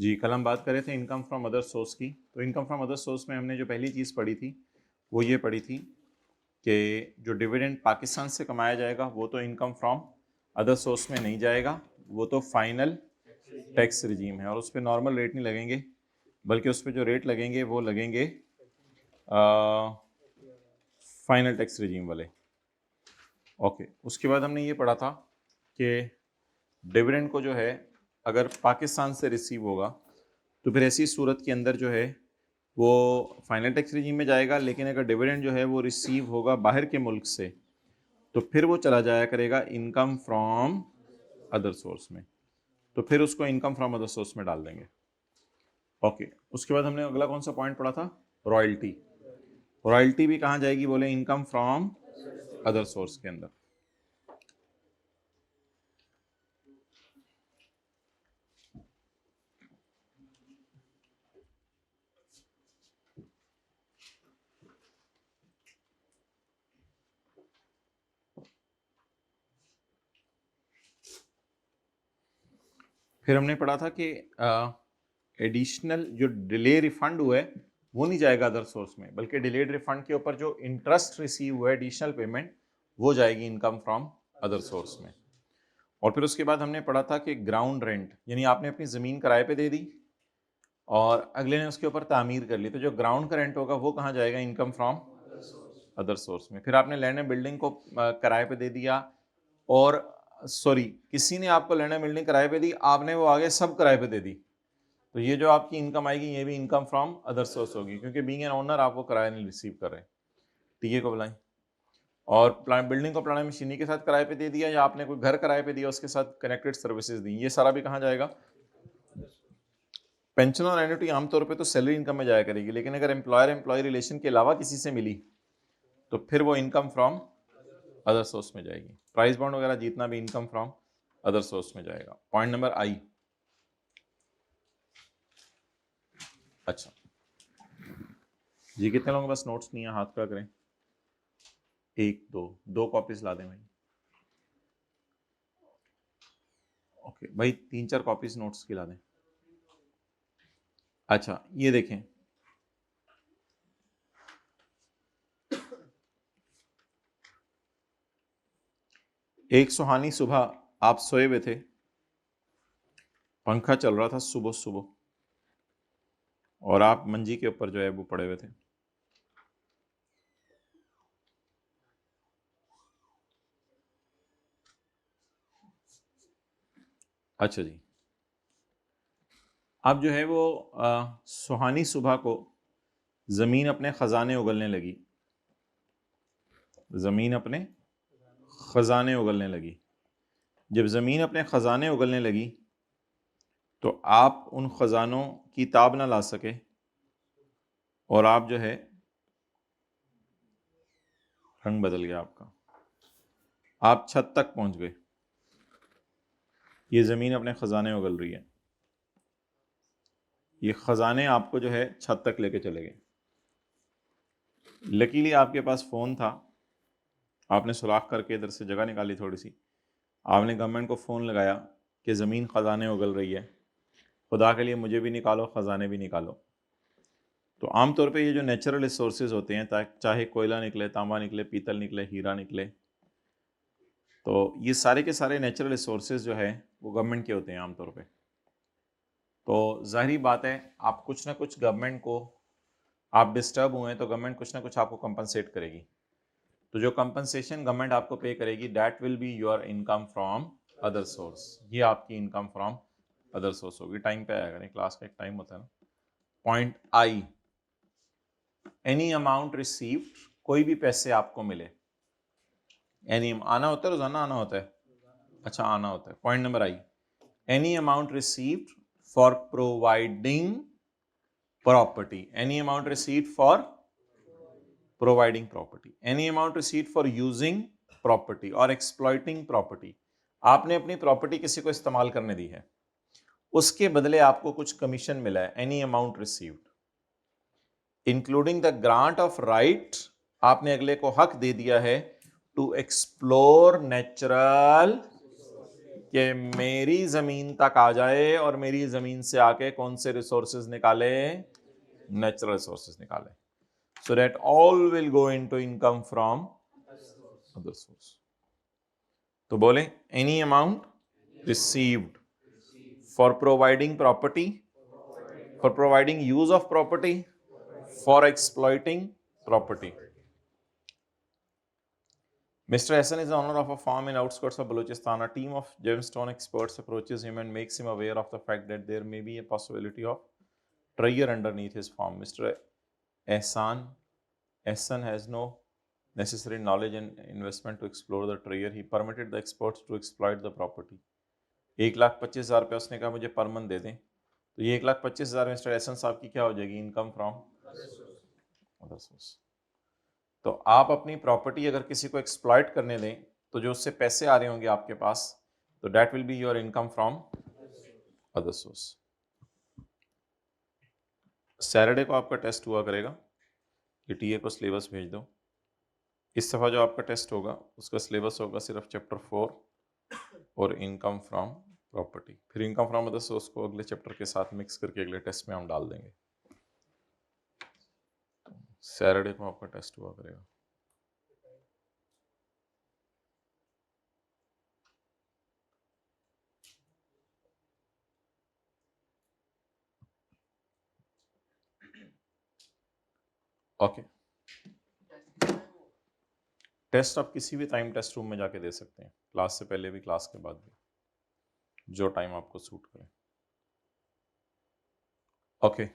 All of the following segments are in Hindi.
जी, कल हम बात कर रहे थे इनकम फ्रॉम अदर सोर्स की। तो इनकम फ्रॉम अदर सोर्स में हमने जो पहली चीज़ पढ़ी थी वो ये पढ़ी थी कि जो डिविडेंड पाकिस्तान से कमाया जाएगा वो तो इनकम फ्रॉम अदर सोर्स में नहीं जाएगा, वो तो फाइनल टैक्स रिजीम है और उस पर नॉर्मल रेट नहीं लगेंगे, बल्कि उस पर जो रेट लगेंगे वो लगेंगे फाइनल टैक्स रिजीम वाले। ओके, उसके बाद हमने ये पढ़ा था कि डिविडेंड को जो है अगर पाकिस्तान से रिसीव होगा तो फिर ऐसी सूरत के अंदर जो है वो फाइनल टैक्स रिजीम में जाएगा, लेकिन अगर डिविडेंड जो है वो रिसीव होगा बाहर के मुल्क से तो फिर वो चला जाया करेगा इनकम फ्रॉम अदर सोर्स में, तो फिर उसको इनकम फ्रॉम अदर सोर्स में डाल देंगे। ओके, उसके बाद हमने अगला कौन सा पॉइंट पढ़ा था? रॉयल्टी। रॉयल्टी भी कहाँ जाएगी? बोले इनकम फ्रॉम अदर सोर्स के अंदर। फिर हमने पढ़ा था कि एडिशनल जो डिले रिफंड हुआ है वो नहीं जाएगा अदर सोर्स में, बल्कि डिलेड रिफंड के ऊपर जो इंटरेस्ट रिसीव हुआ है एडिशनल पेमेंट वो जाएगी इनकम फ्रॉम अदर सोर्स में। और फिर उसके बाद हमने पढ़ा था कि ग्राउंड रेंट, यानी आपने अपनी ज़मीन किराए पे दे दी और अगले ने उसके ऊपर तामीर कर ली, तो जो ग्राउंड का रेंट होगा वो कहाँ जाएगा? इनकम फ्रॉम अदर सोर्स में। फिर आपने लैंड एंड बिल्डिंग को किराए पे दे दिया, और सॉरी, किसी ने आपको लैंड एंड बिल्डिंग किराए पे दी, आपने वो आगे सब किराए पे दे दी, तो ये जो आपकी इनकम आएगी ये भी इनकम फ्रॉम अदर सोर्स होगी, क्योंकि बीइंग एन ओनर आप वो किराया नहीं रिसीव कर रहे। टीए को बुलाएं। और बिल्डिंग को प्लान मशीनी के साथ किराए पे दे दिया, या आपने कोई घर किराए पे दिया उसके साथ कनेक्टेड सर्विसेज दी, ये सारा भी कहाँ जाएगा? पेंशन और एन्युटी आमतौर पे तो सैलरी इनकम में जाया करेगी, लेकिन अगर एम्प्लॉयर एम्प्लॉय रिलेशन के अलावा किसी से मिली तो फिर वो इनकम फ्रॉम अदर सोर्स में जाएगी। प्राइस बॉन्ड वगैरह जीतना भी इनकम फ्रॉम अदर सोर्स में जाएगा। पॉइंट नंबर आई। अच्छा जी, कितने लोगों के पास नोट्स नहीं है? हाथ खड़ा करें। एक दो कॉपीज ला दें भाई। ओके भाई, 3-4 कॉपीज नोट्स की ला दें। अच्छा, ये देखें, एक सुहानी सुबह आप सोए हुए थे, पंखा चल रहा था सुबह सुबह, और आप मंजी के ऊपर जो है वो पड़े हुए थे। अच्छा जी, अब जो है वो सुहानी सुबह को ज़मीन अपने ख़जाने उगलने लगी, ज़मीन अपने ख़जाने उगलने लगी। जब ज़मीन अपने ख़जाने उगलने लगी तो आप उन ख़जानों की ताब ना ला सके, और आप जो है रंग बदल गया आपका, आप छत तक पहुंच गए। ये ज़मीन अपने ख़जाने उगल रही है, ये ख़जाने आपको जो है छत तक लेके चले गए। लकीली आपके पास फ़ोन था, आपने सुराख करके इधर से जगह निकाली थोड़ी सी, आपने गवर्नमेंट को फ़ोन लगाया कि ज़मीन ख़जाने उगल रही है, खुदा के लिए मुझे भी निकालो, ख़जाने भी निकालो। तो आमतौर पे ये जो नेचुरल रिसोर्सेज होते हैं, चाहे कोयला निकले, तांबा निकले, पीतल निकले, हीरा निकले, तो ये सारे के सारे नेचुरल रिसोर्सेज जो है वो गवर्नमेंट के होते हैं आमतौर पे। तो जाहिर बात है आप कुछ ना कुछ गवर्नमेंट को, आप डिस्टर्ब हुए तो गवर्नमेंट कुछ ना कुछ आपको कंपनसेट करेगी। तो जो कंपनसेशन गवर्नमेंट आपको पे करेगी that will be your income from other source. ये आपकी इनकम फ्रॉम अदर सोर्स होगी। टाइम पे आएगा, नहीं क्लास का एक टाइम होता है ना। Point I, any amount received, कोई भी पैसे आपको मिले, एनी आना होता है, रोजाना आना होता है। अच्छा, आना होता है। Point number I, any amount received for providing property, any amount received for providing property, any amount received for using property और एक्सप्लॉइटिंग प्रॉपर्टी। आपने अपनी प्रॉपर्टी किसी को इस्तेमाल करने दी है, उसके बदले आपको कुछ कमीशन मिला है, any amount received, including the grant of right, आपने अगले को हक दे दिया है टू एक्सप्लोर नेचुरल कि मेरी जमीन तक आ जाए और मेरी जमीन से आके कौन से रिसोर्सेज निकाले, नेचुरल रिसोर्सेज निकाले, सो that all will go into income from other source. तो बोले any amount received for providing property, for providing use of property, for exploiting property. Mr. Hassan is the owner of a farm in outskirts of Balochistan. A team of gemstone experts approaches him and makes him aware of the fact that there may be a possibility of treasure underneath his farm. Mr. Hassan has no necessary knowledge and investment to explore the treasure. He permitted the experts to exploit the property. 1,25,000 रुपये उसने कहा मुझे पर मंथ दे दें, तो ये 1,25,000 मिस्टर एहसन साहब की क्या हो जाएगी, इनकम फ्रॉम अदर सोर्स। तो आप अपनी प्रॉपर्टी अगर किसी को एक्सप्लॉइट करने दें तो जो उससे पैसे आ रहे होंगे आपके पास, तो that will be your income from other source. Saturday को आपका टेस्ट हुआ करेगा कि टीए को सिलेबस भेज दो। इस दफ़ा जो आपका टेस्ट होगा उसका सिलेबस होगा सिर्फ चैप्टर 4 और इनकम फ्रॉम प्रॉपर्टी। फिर इनकम फ्रॉम अदर सोर्स को अगले चैप्टर के साथ मिक्स करके अगले टेस्ट में हम डाल देंगे। सैटरडे को आपका टेस्ट हुआ करेगा। ओके, टेस्ट आप किसी भी टाइम टेस्ट रूम में जाके दे सकते हैं, क्लास से पहले भी क्लास के बाद भी, जो टाइम आपको सूट करे। ओके,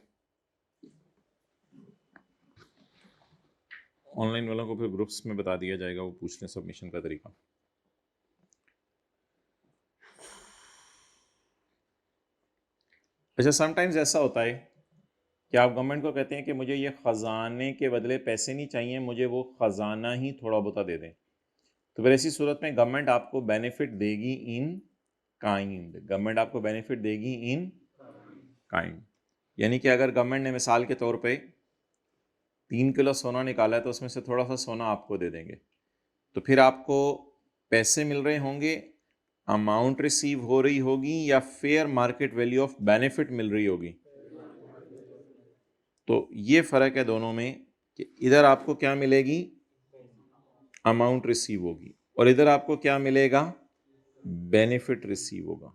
ऑनलाइन वालों को फिर ग्रुप्स में बता दिया जाएगा, वो पूछ लें सबमिशन का तरीका। अच्छा, समटाइम्स ऐसा होता है कि आप गवर्नमेंट को कहते हैं कि मुझे ये ख़जाने के बदले पैसे नहीं चाहिए, मुझे वो ख़जाना ही थोड़ा बहुत दे दें, तो फिर ऐसी सूरत में गवर्नमेंट आपको बेनिफिट देगी इन काइंड। गवर्नमेंट आपको बेनिफिट देगी इन काइंड, यानी कि अगर गवर्नमेंट ने मिसाल के तौर पे 3 किलो सोना निकाला है तो उसमें से थोड़ा सा सोना आपको दे देंगे, तो फिर आपको पैसे मिल रहे होंगे, अमाउंट रिसीव हो रही होगी, या fair market value of benefit मिल रही होगी। तो ये फ़र्क है दोनों में कि इधर आपको क्या मिलेगी, अमाउंट रिसीव होगी, और इधर आपको क्या मिलेगा, बेनिफिट रिसीव होगा।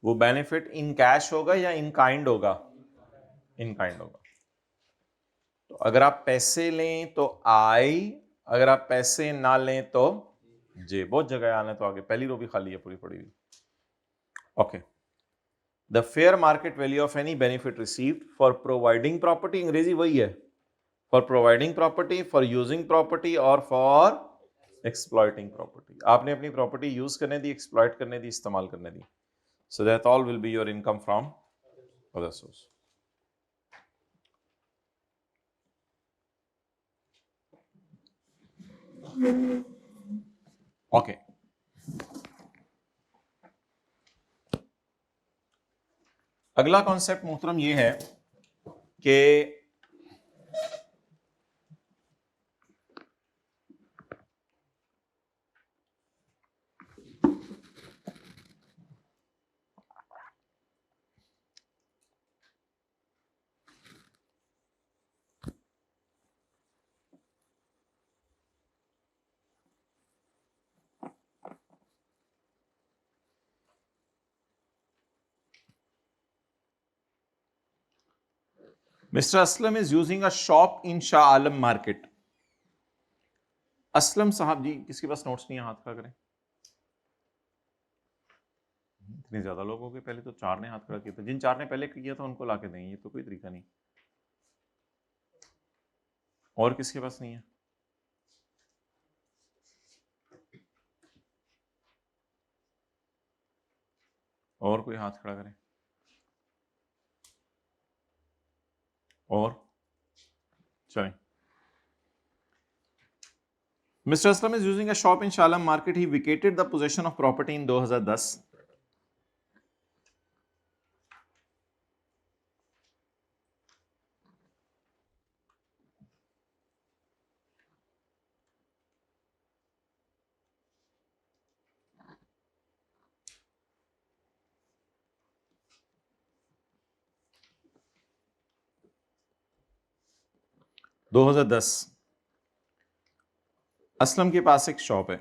वो बेनिफिट इन कैश होगा या इन काइंड होगा, इन काइंड होगा। तो अगर आप पैसे लें तो आई, अगर आप पैसे ना लें तो जे। बहुत जगह आने तो आगे पहली रो भी खाली है पूरी पड़ी हुई। Okay, the fair market value of any benefit received for providing property, अंग्रेजी वही है, for providing property, for using property और फॉर एक्सप्लॉइटिंग प्रॉपर्टी। आपने अपनी प्रॉपर्टी यूज करने दी, एक्सप्लॉइट करने दी, इस्तेमाल करने दी, so that all will be your income from other source. Okay, अगला कॉन्सेप्ट मोहतरम ये है कि Mr. Aslam is using a shop in Shah Alam market. Aslam साहब जी, किसके पास नोट्स नहीं है हाथ खड़ा करें। इतने ज्यादा लोग हो गए, पहले तो 4 ने हाथ खड़ा किया था, जिन 4 ने पहले किया था उनको लाके दें, ये तो कोई तरीका नहीं। और किसके पास नहीं है, और कोई हाथ खड़ा करें, और चलें। Mr. Aslam is using a shop in Shalam market. He vacated the possession of property in 2010. 2010 Aslam के पास एक शॉप है,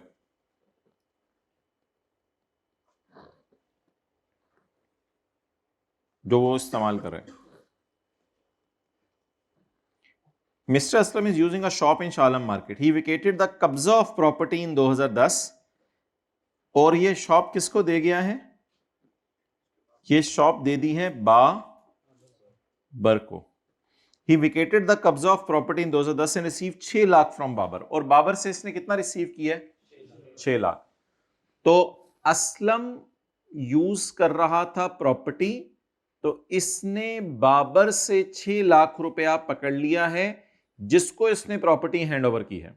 जो वो इस्तेमाल कर रहे हैं। Mr. Aslam is using a shop in Shalom Market. He vacated the कब्जा of property in 2010 और ये शॉप किसको दे गया है? ये शॉप दे दी है बाबर को। He vacated the कब्जा of property in 2010 and received 6 lakh from Babar, और बाबर से इसने कितना रिसीव किया है? 6 लाख। तो असलम यूज कर रहा था प्रॉपर्टी, तो इसने बाबर से 6 लाख रुपया पकड़ लिया है, जिसको इसने प्रॉपर्टी हैंडओवर की है।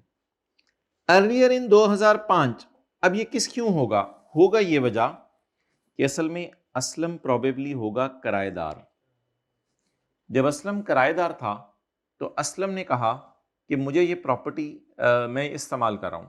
अर्लियर इन 2005, अब ये किस क्यों होगा ये वजह कि असल में असलम प्रोबेबली होगा किराएदार। जब असलम किराएदार था तो असलम ने कहा कि मुझे ये प्रॉपर्टी मैं इस्तेमाल कर रहा हूं।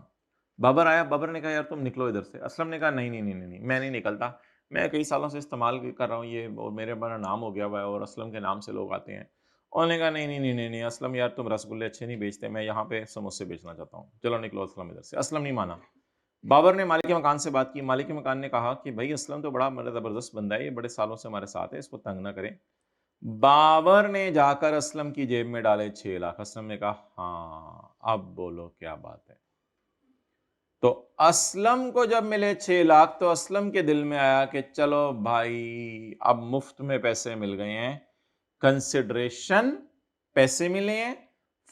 बाबर आया, बाबर ने कहा यार तुम निकलो इधर से। असलम ने कहा नहीं नहीं नहीं नहीं, मैं नहीं निकलता, मैं कई सालों से इस्तेमाल कर रहा हूँ ये, और मेरे बड़ा नाम हो गया हुआ है, और असलम के नाम से लोग आते हैं। उन्होंने कहा नहीं नहीं नहीं नहीं नहीं असलम यार तुम रसगुल्ले अच्छे नहीं बेचते, मैं यहाँ पे समोसे बेचना चाहता हूँ, चलो निकलो असलम इधर से। असलम नहीं माना। बाबर ने मालिक मकान से बात की। मालिक मकान ने कहा कि भाई असलम तो बड़ा मेरा ज़बरदस्त बंदा है, ये बड़े सालों से हमारे साथ है, इसको तंग ना करें। बाबर ने जाकर असलम की जेब में डाले 6 लाख। असलम ने कहा हाँ अब बोलो क्या बात है। तो असलम को जब मिले 6 लाख तो असलम के दिल में आया कि चलो भाई अब मुफ्त में पैसे मिल गए हैं, कंसिडरेशन पैसे मिले हैं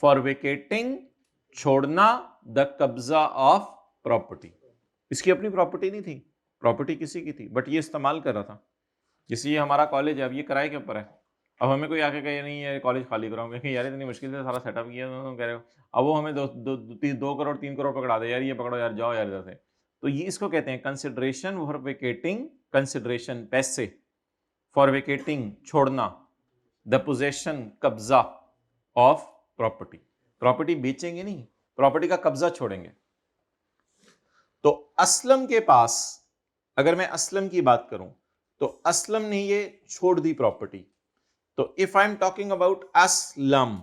फॉर वेकेटिंग, छोड़ना द कब्जा ऑफ प्रॉपर्टी। इसकी अपनी प्रॉपर्टी नहीं थी, प्रॉपर्टी किसी की थी, बट ये इस्तेमाल कर रहा था। जैसे ये हमारा कॉलेज है, अब ये किराए के ऊपर है। अब हमें कोई आके कहे नहीं ये कॉलेज खाली कराऊंगे कि यार इतनी मुश्किल से सारा सेटअप किया, तो कह रहे हो। अब वो हमें 2 करोड़ 3 करोड़ पकड़ा दे, यार ये पकड़ो यार, जाओ यार इधर से। तो ये इसको कहते हैं कंसिडरेशन फॉर वेकेटिंग, कंसिडरेशन पैसे, फॉर वेकेटिंग छोड़ना, द पोजेशन कब्जा ऑफ प्रॉपर्टी। प्रॉपर्टी बेचेंगे नहीं, प्रॉपर्टी का कब्जा छोड़ेंगे। तो असलम के पास, अगर मैं असलम की बात करूं तो असलम ने ये छोड़ दी प्रॉपर्टी। तो if I am talking about Aslam,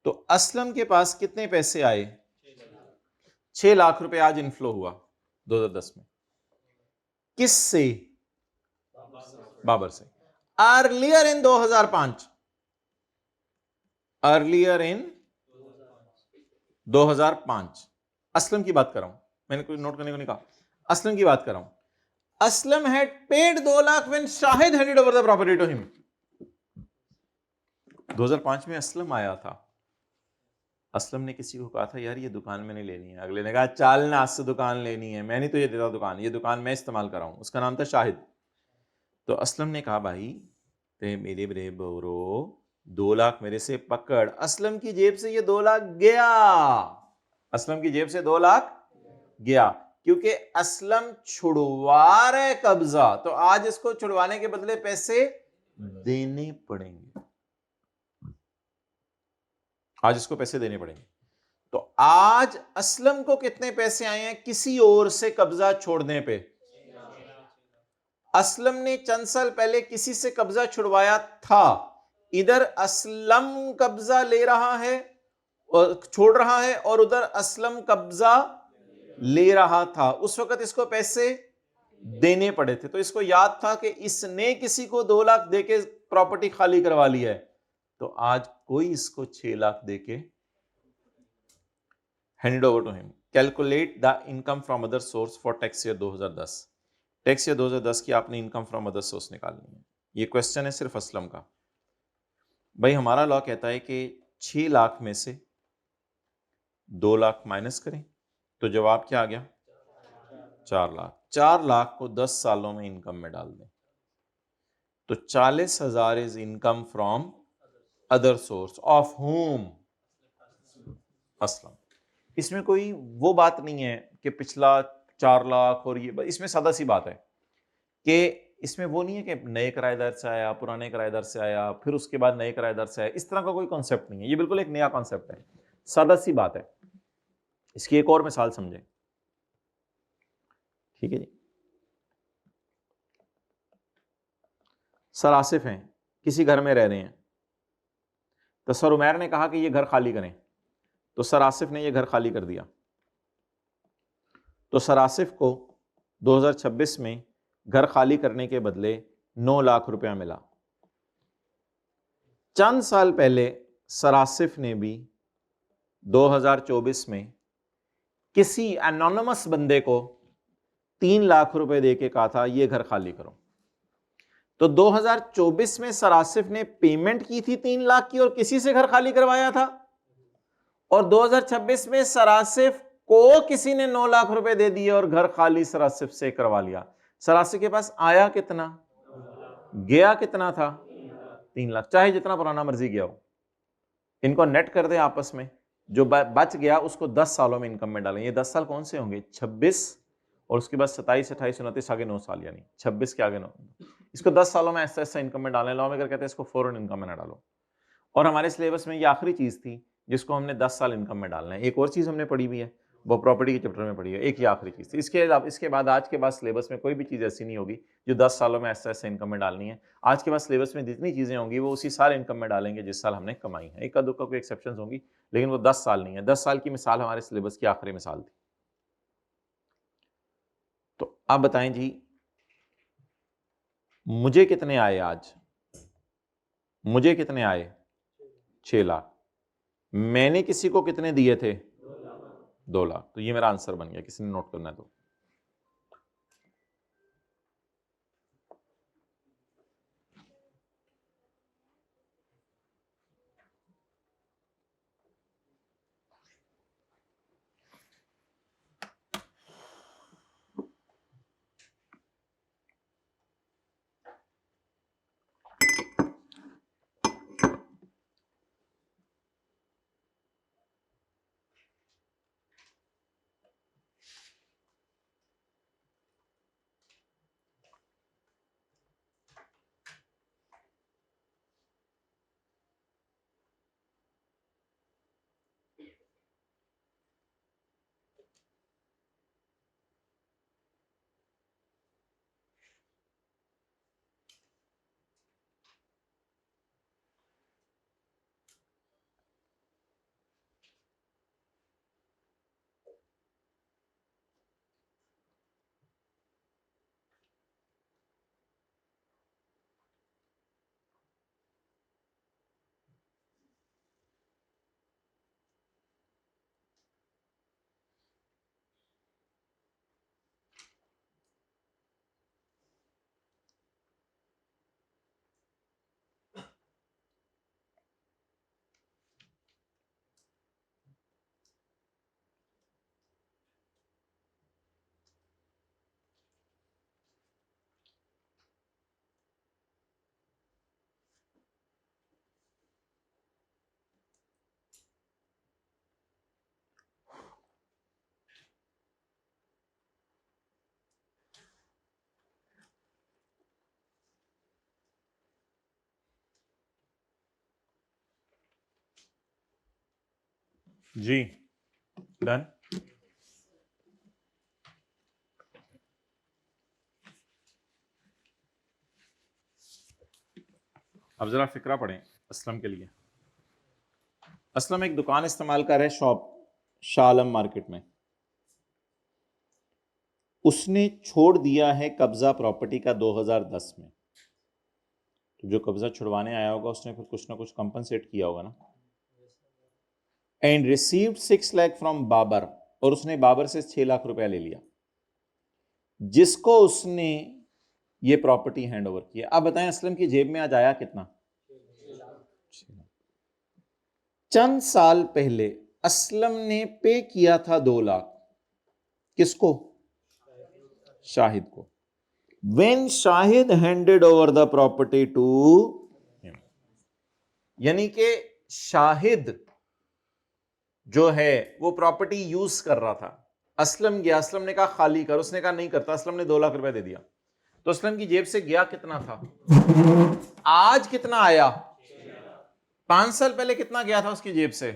तो असलम के पास कितने पैसे आए? 6 लाख रुपए आज इनफ्लो हुआ 2010 में। किससे? बाबर से। Earlier in 2005, earlier in 2005 Aslam की बात कर रहा हूं, मैंने कोई नोट करने को नहीं कहा, असलम की बात कर रहा हूं। Aslam had paid 2 lakh when Shahid handed over the property to him। 2005 में असलम आया था। असलम ने किसी को कहा था यार ये दुकान मैंने लेनी है, अगले ने कहा चल ना से दुकान लेनी है, मैं नहीं तुझे देता दुकान, ये दुकान मैं इस्तेमाल कर रहा हूं। उसका नाम था शाहिद। तो असलम ने कहा भाई ते मेरे बड़े बोरो 2 लाख मेरे से पकड़। असलम की जेब से ये 2 लाख गया, असलम की जेब से 2 लाख गया, क्योंकि असलम छुड़वा रहे कब्जा, तो आज इसको छुड़वाने के बदले पैसे देने पड़ेंगे, आज इसको पैसे देने पड़ेंगे। तो आज असलम को कितने पैसे आए हैं किसी और से कब्जा छोड़ने पे? असलम ने चंद साल पहले किसी से कब्जा छुड़वाया था, इधर असलम कब्जा ले रहा है और छोड़ रहा है, और उधर असलम कब्जा ले रहा था। उस वक्त इसको पैसे देने पड़े थे, तो इसको याद था कि इसने किसी को 2 लाख देके प्रॉपर्टी खाली करवा ली है, तो आज कोई इसको 6 लाख देके handed over to him. Calculate the income from other source for tax year 2010। Tax year 2010 की आपने इनकम फ्रॉम अदर सोर्स निकालनी है। ये क्वेश्चन है सिर्फ असलम का। भाई हमारा लॉ कहता है कि 6 लाख में से 2 लाख माइनस करें, तो जवाब क्या आ गया? 4 लाख। 4 लाख को 10 सालों में इनकम में डाल दें, तो 40,000 is income from other source of home? Aslam. इसमें कोई वो बात नहीं है कि पिछला 4 लाख और ये, इसमें सादा सी बात है कि इसमें वो नहीं है कि नए किराएदार से आया, पुराने किराएदार से आया, फिर उसके बाद नए किराएदार से आया, इस तरह का कोई कॉन्सेप्ट नहीं है। ये बिल्कुल एक नया कॉन्सेप्ट है, सादा सी बात है। इसकी एक और मिसाल समझें, ठीक है जी। सर आसिफ हैं, किसी घर में रह रहे हैं, तो सर उमैर ने कहा कि ये घर खाली करें, तो सर आसिफ ने ये घर खाली कर दिया। तो सर आसिफ को 2026 में घर खाली करने के बदले 9 लाख रुपया मिला। चंद साल पहले सर आसिफ ने भी 2024 में किसी एनोनिमस बंदे को 3 लाख रुपए दे के कहा था ये घर खाली करो। तो 2024 में सर आसिफ ने पेमेंट की थी 3 लाख की और किसी से घर खाली करवाया था, और 2026 में सर आसिफ को किसी ने 9 लाख रुपए दे दिए और घर खाली सर आसिफ से करवा लिया। सर आसिफ के पास आया कितना, गया कितना था, 3 लाख, चाहे जितना पुराना मर्जी गया हो। इनको नेट कर दे आपस में, जो बच गया उसको 10 सालों में इनकम में डालें। ये 10 साल कौन से होंगे, 26 और उसके बाद 27, 28, 29, आगे 9 साल, यानी 26 के आगे 9। इसको 10 सालों में ऐसा ऐसा इनकम में डालें। लॉ मेकर कहते हैं इसको फॉरेन इनकम में ना डालो। और हमारे सिलेबस में ये आखिरी चीज थी जिसको हमने 10 साल इनकम में डालना है। एक और चीज हमने पढ़ी हुई है, वो प्रॉपर्टी के चैप्टर में पढ़ी है, एक ही आखिरी चीज थी। इसके बाद आज के बाद सिलेबस में कोई भी चीज ऐसी नहीं होगी जो 10 सालों में ऐसा ऐसा इनकम में डालनी है। आज के बाद सिलेबस में जितनी चीजें होंगी वो उसी साल इनकम में डालेंगे जिस साल हमने कमाई है। एक दुक्का कोई एक्सेप्शन होंगी, लेकिन वो 10 साल नहीं है। 10 साल की मिसाल हमारे सिलेबस की आखिरी मिसाल थी। तो आप बताएं जी, मुझे कितने आए आज, मुझे कितने आए, 6 लाख। मैंने किसी को कितने दिए थे, 2 लाख। तो ये मेरा आंसर बन गया, किसी ने नोट करना है तो। जी डन। अब जरा फिक्रा पढ़ें असलम के लिए। असलम एक दुकान इस्तेमाल कर रहे शॉप शाह आलम मार्केट में। उसने छोड़ दिया है कब्जा प्रॉपर्टी का 2010 में। तो जो कब्जा छुड़वाने आया होगा उसने फिर कुछ ना कुछ कंपनसेट किया होगा ना। And received 6 lakh from Babar, और उसने बाबर से 6 लाख रुपया ले लिया जिसको उसने ये प्रॉपर्टी हैंड ओवर किया। अब बताएं असलम की जेब में आज आया कितना, 6 लाख। चंद साल पहले असलम ने पे किया था 2 लाख, किसको, शाहिद को। When Shahid handed over the property to him, यानी कि शाहिद जो है वो प्रॉपर्टी यूज कर रहा था। असलम गया, असलम ने कहा खाली कर, उसने कहा नहीं करता, असलम ने 2 लाख रुपए दे दिया। तो असलम की जेब से गया कितना था, आज कितना आया, 5 साल पहले कितना गया था उसकी जेब से,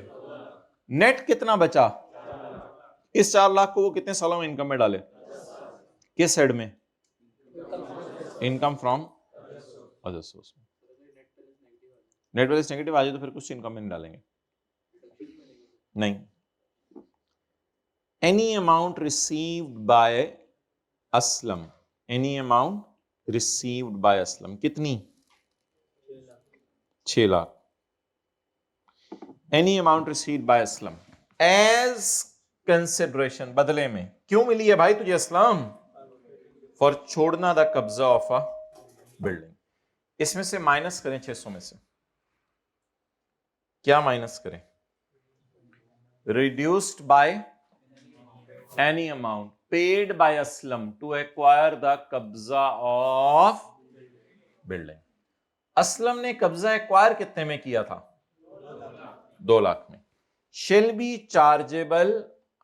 नेट कितना बचा। इस 4 लाख को वो कितने सालों में इनकम में डाले, किस हेड में, income from other source. Net value negative आ जाए तो फिर कुछ इनकम में नहीं डालेंगे, नहीं। Any amount received by Aslam, any amount received by Aslam, कितनी? 6 lakh. Any amount received by Aslam as consideration, बदले में। क्यों मिली है भाई तुझे असलम? फॉर छोड़ना द कब्जा ऑफ अ बिल्डिंग। इसमें से माइनस करें 600 में से, क्या माइनस करें? Reduced by any amount paid by Aslam to acquire the कब्जा ऑफ बिल्डिंग। असलम ने कब्जा एक्वायर कितने में किया था? 2 लाख में। शेल बी चार्जेबल,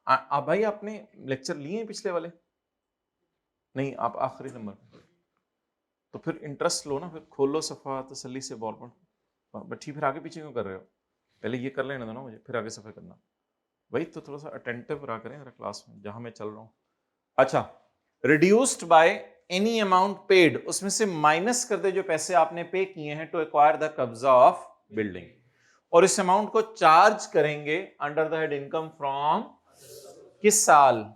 भाई आपने लेक्चर लिए हैं पिछले वाले? नहीं, आप आखिरी नंबर। तो फिर इंटरेस्ट लो ना, फिर खोलो सफा तसल्ली से बॉल पॉइंट। बच्ची फिर आगे पीछे क्यों कर रहे हो? पहले ये कर लेना दो ना मुझे, फिर आगे सफा करना। वही तो थोड़ा सा अटेंटिव रहा करें क्लास में जहां मैं चल रहा हूं। अच्छा, reduced by any amount paid, उसमें से माइनस कर दे जो पैसे आपने पे किए हैं टू एक्वायर द कब्जा ऑफ बिल्डिंग, और इस अमाउंट को चार्ज करेंगे under the head income from, किस साल?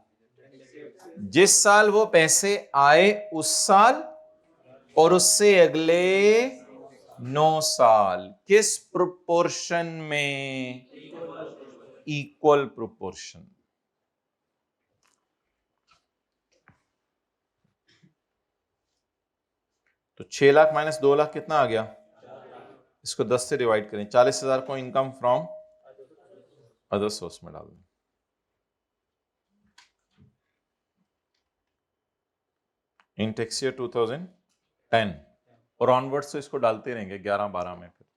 जिस साल वो पैसे आए उस साल, और उससे अगले 9 साल। किस प्रोपोर्शन में? Equal proportion. तो 6 लाख माइनस 2 लाख कितना आ गया? इसको 10 से डिवाइड करें, 40,000 को इनकम फ्रॉम अदर सोर्स में डाल दें। इन टैक्स ईयर 2010 और ऑनवर्ड्स तो इसको डालते रहेंगे 11-12 में, फिर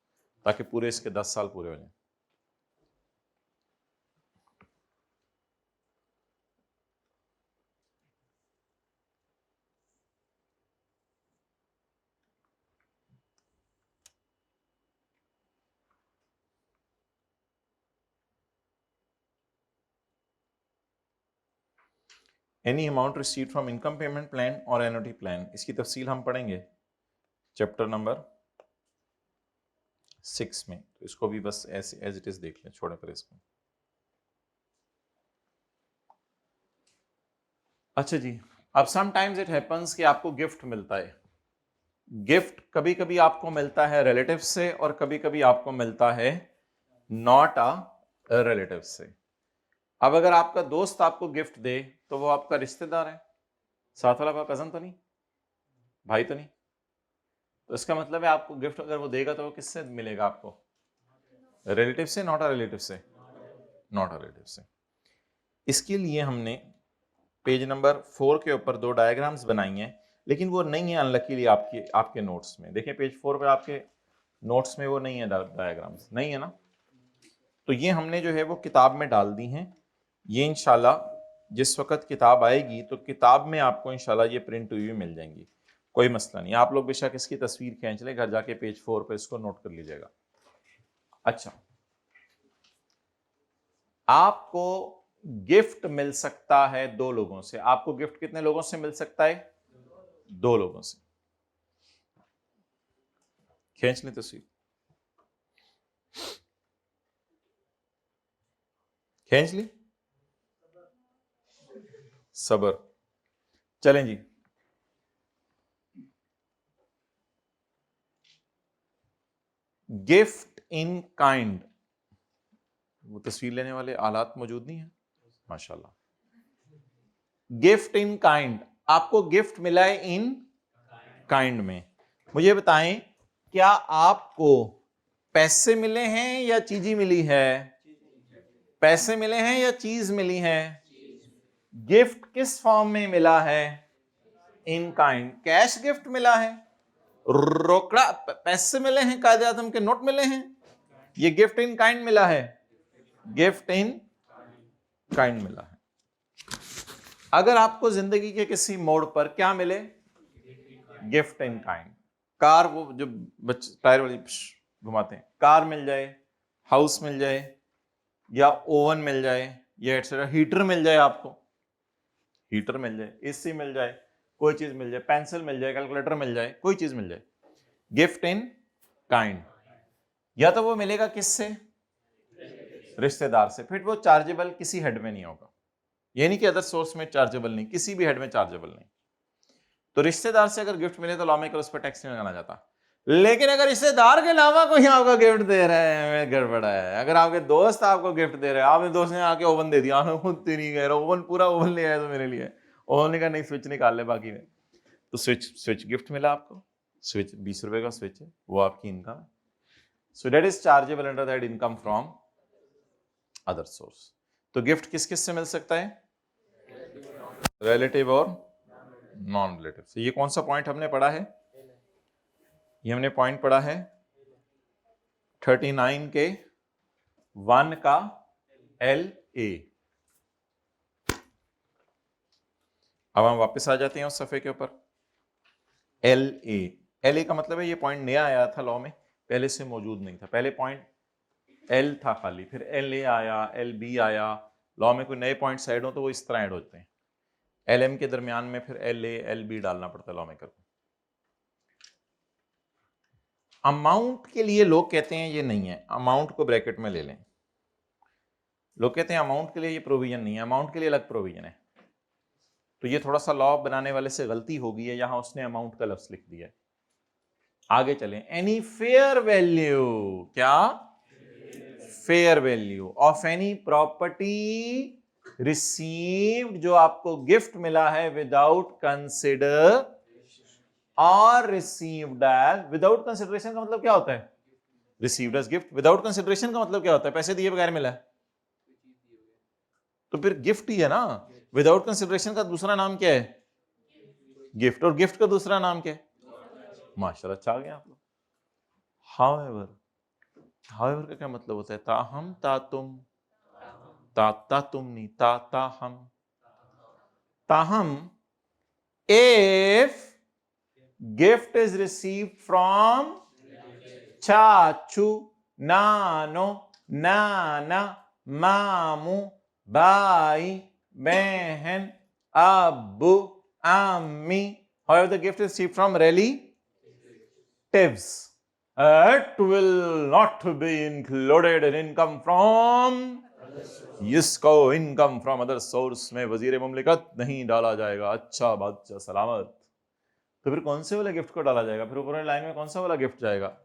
ताकि पूरे इसके 10 साल पूरे हो जाए। Any amount receive from income payment plan और एन्युटी प्लान, इसकी तफसील हम पढ़ेंगे चैप्टर नंबर 6 में। तो इसको भी बस ऐसे एज इट इज देख लें, छोड़े पर इसको। अच्छा जी, अब समटाइम्स इट हैपेंस कि आपको गिफ्ट मिलता है। गिफ्ट कभी कभी आपको मिलता है रिलेटिव से और कभी कभी आपको मिलता है नॉट अ रिलेटिव से। अब अगर आपका दोस्त आपको गिफ्ट दे तो वो आपका रिश्तेदार है, साथ वाला आपका कजन तो नहीं, भाई तो नहीं। तो इसका मतलब है आपको गिफ्ट अगर वो देगा तो वो किससे मिलेगा आपको? रिलेटिव से, नॉट अ रिलेटिव से, नॉट अ रिलेटिव से। इसके लिए हमने पेज नंबर 4 के ऊपर 2 डायग्राम्स बनाई हैं, लेकिन वो नहीं है अनलकीली आपके नोट्स में। देखिए पेज 4 पे आपके नोट्स में वो नहीं है, डायग्राम्स नहीं है ना। तो ये हमने जो है वो किताब में डाल दी हैं। ये इंशाल्लाह जिस वक्त किताब आएगी तो किताब में आपको इंशाल्लाह ये प्रिंट हुई मिल जाएंगी, कोई मसला नहीं। आप लोग बेशक इसकी तस्वीर खींच लें, घर जाके पेज 4 पे इसको नोट कर लीजिएगा। अच्छा, आपको गिफ्ट मिल सकता है 2 लोगों से। आपको गिफ्ट कितने लोगों से मिल सकता है? 2 लोगों से। खींच लें तस्वीर, खींच ली। सबर। चलें जी, गिफ्ट इन काइंड, वो तस्वीर लेने वाले आलात मौजूद नहीं है माशाल्लाह। गिफ्ट इन काइंड, आपको गिफ्ट मिला है इन काइंड में। मुझे बताएं, क्या आपको पैसे मिले हैं या चीजें मिली है? पैसे मिले हैं या चीज मिली है? गिफ्ट किस फॉर्म में मिला है? In kind. कैश गिफ्ट मिला है, रोकड़ा पैसे मिले हैं, कायदे आजम के नोट मिले हैं, ये गिफ्ट इन काइंड मिला है। गिफ्ट इन काइंड मिला है। अगर आपको जिंदगी के किसी मोड़ पर क्या मिले? Gift in kind. कार, वो जो बच्चे टायर वाली घुमाते हैं, कार मिल जाए, हाउस मिल जाए, या ओवन मिल जाए, या एक्सेट्रा, हीटर मिल जाए आपको, हीटर मिल जाए, एसी मिल जाए, कोई चीज मिल जाए, पेंसिल मिल जाए, कैलकुलेटर मिल जाए, कोई चीज मिल जाए, गिफ्ट इन काइंड। या तो वो मिलेगा किससे, रिश्तेदार से, फिर वो चार्जेबल किसी हेड में नहीं होगा, ये नहीं कि अदर सोर्स में चार्जेबल नहीं, किसी भी हेड में चार्जेबल नहीं। तो रिश्तेदार से अगर गिफ्ट मिले तो लॉ मेकर उस पर टैक्स नहीं लगाना चाहता। लेकिन अगर रिश्तेदार के अलावा कोई आपको गिफ्ट दे रहा है, गड़बड़ा है। अगर आपके दोस्त आपको गिफ्ट दे रहे हैं, आपने दोस्त ने आके ओवन दे दिया, आपने खुद नहीं कह रहा ओवन, पूरा ओवन ले आया तो मेरे लिए, ओवन का नहीं, स्विच निकाल ले बाकी में, तो स्विच गिफ्ट मिला आपको, स्विच 20 रुपए का स्विच है, वो आपकी इनकम है। So that is chargeable under that income from other source. तो गिफ्ट किस किस से मिल सकता है, रिलेटिव और नॉन रिलेटिव से। ये कौन सा पॉइंट हमने पढ़ा है, ये हमने पॉइंट पढ़ा है 39 के 1 का LA। अब हम वापस आ जाते हैं उस सफे के ऊपर। LA का मतलब है ये पॉइंट नया आया था लॉ में, पहले से मौजूद नहीं था। पहले पॉइंट L था खाली, फिर LA आया, LB आया। लॉ में कोई नए पॉइंट्स ऐड हो तो वो इस तरह ऐड होते हैं, LM के दरमियान में फिर LA LB डालना पड़ता है लॉ मेकर को। अमाउंट के लिए लोग कहते हैं ये नहीं है, अमाउंट को ब्रैकेट में ले लें। लोग कहते हैं अमाउंट के लिए ये प्रोविजन नहीं है, अमाउंट के लिए अलग प्रोविजन है। तो ये थोड़ा सा लॉ बनाने वाले से गलती हो गई है, यहां उसने अमाउंट का लफ्ज लिख दिया है। आगे चलें, एनी फेयर वैल्यू, क्या, fair value of any property received, जो आपको गिफ्ट मिला है विदाउट कंसिडर और रिसीव्ड एज। विदाउट कंसिडरेशन का मतलब क्या होता है, received as gift. Without consideration का मतलब क्या होता है, पैसे दिए बगैर मिला है, तो फिर गिफ्ट ही है ना। विदाउट कंसिडरेशन का दूसरा नाम क्या है, गिफ्ट, और गिफ्ट का दूसरा नाम क्या है, माशाल्लाह अच्छा आ गया आप लोग। हाउएवर, हाउएवर का क्या मतलब होता है, ताहम, तातुम, ता तुम नहीं, ता हम, ताहम if gift is received from चाचू, नानो, नाना, मामू, भाई, बहन, अब्बू, अम्मी। However, the gift is received from relatives. It will not be included in income from, इसको इनकम फ्रॉम अदर सोर्स में वजीर मुमलिकत नहीं डाला जाएगा। अच्छा बादशाह सलामत। तो फिर कौन से वाले गिफ्ट को डाला जाएगा, फिर ऊपर लाइन में कौन सा वाला गिफ्ट जाएगा,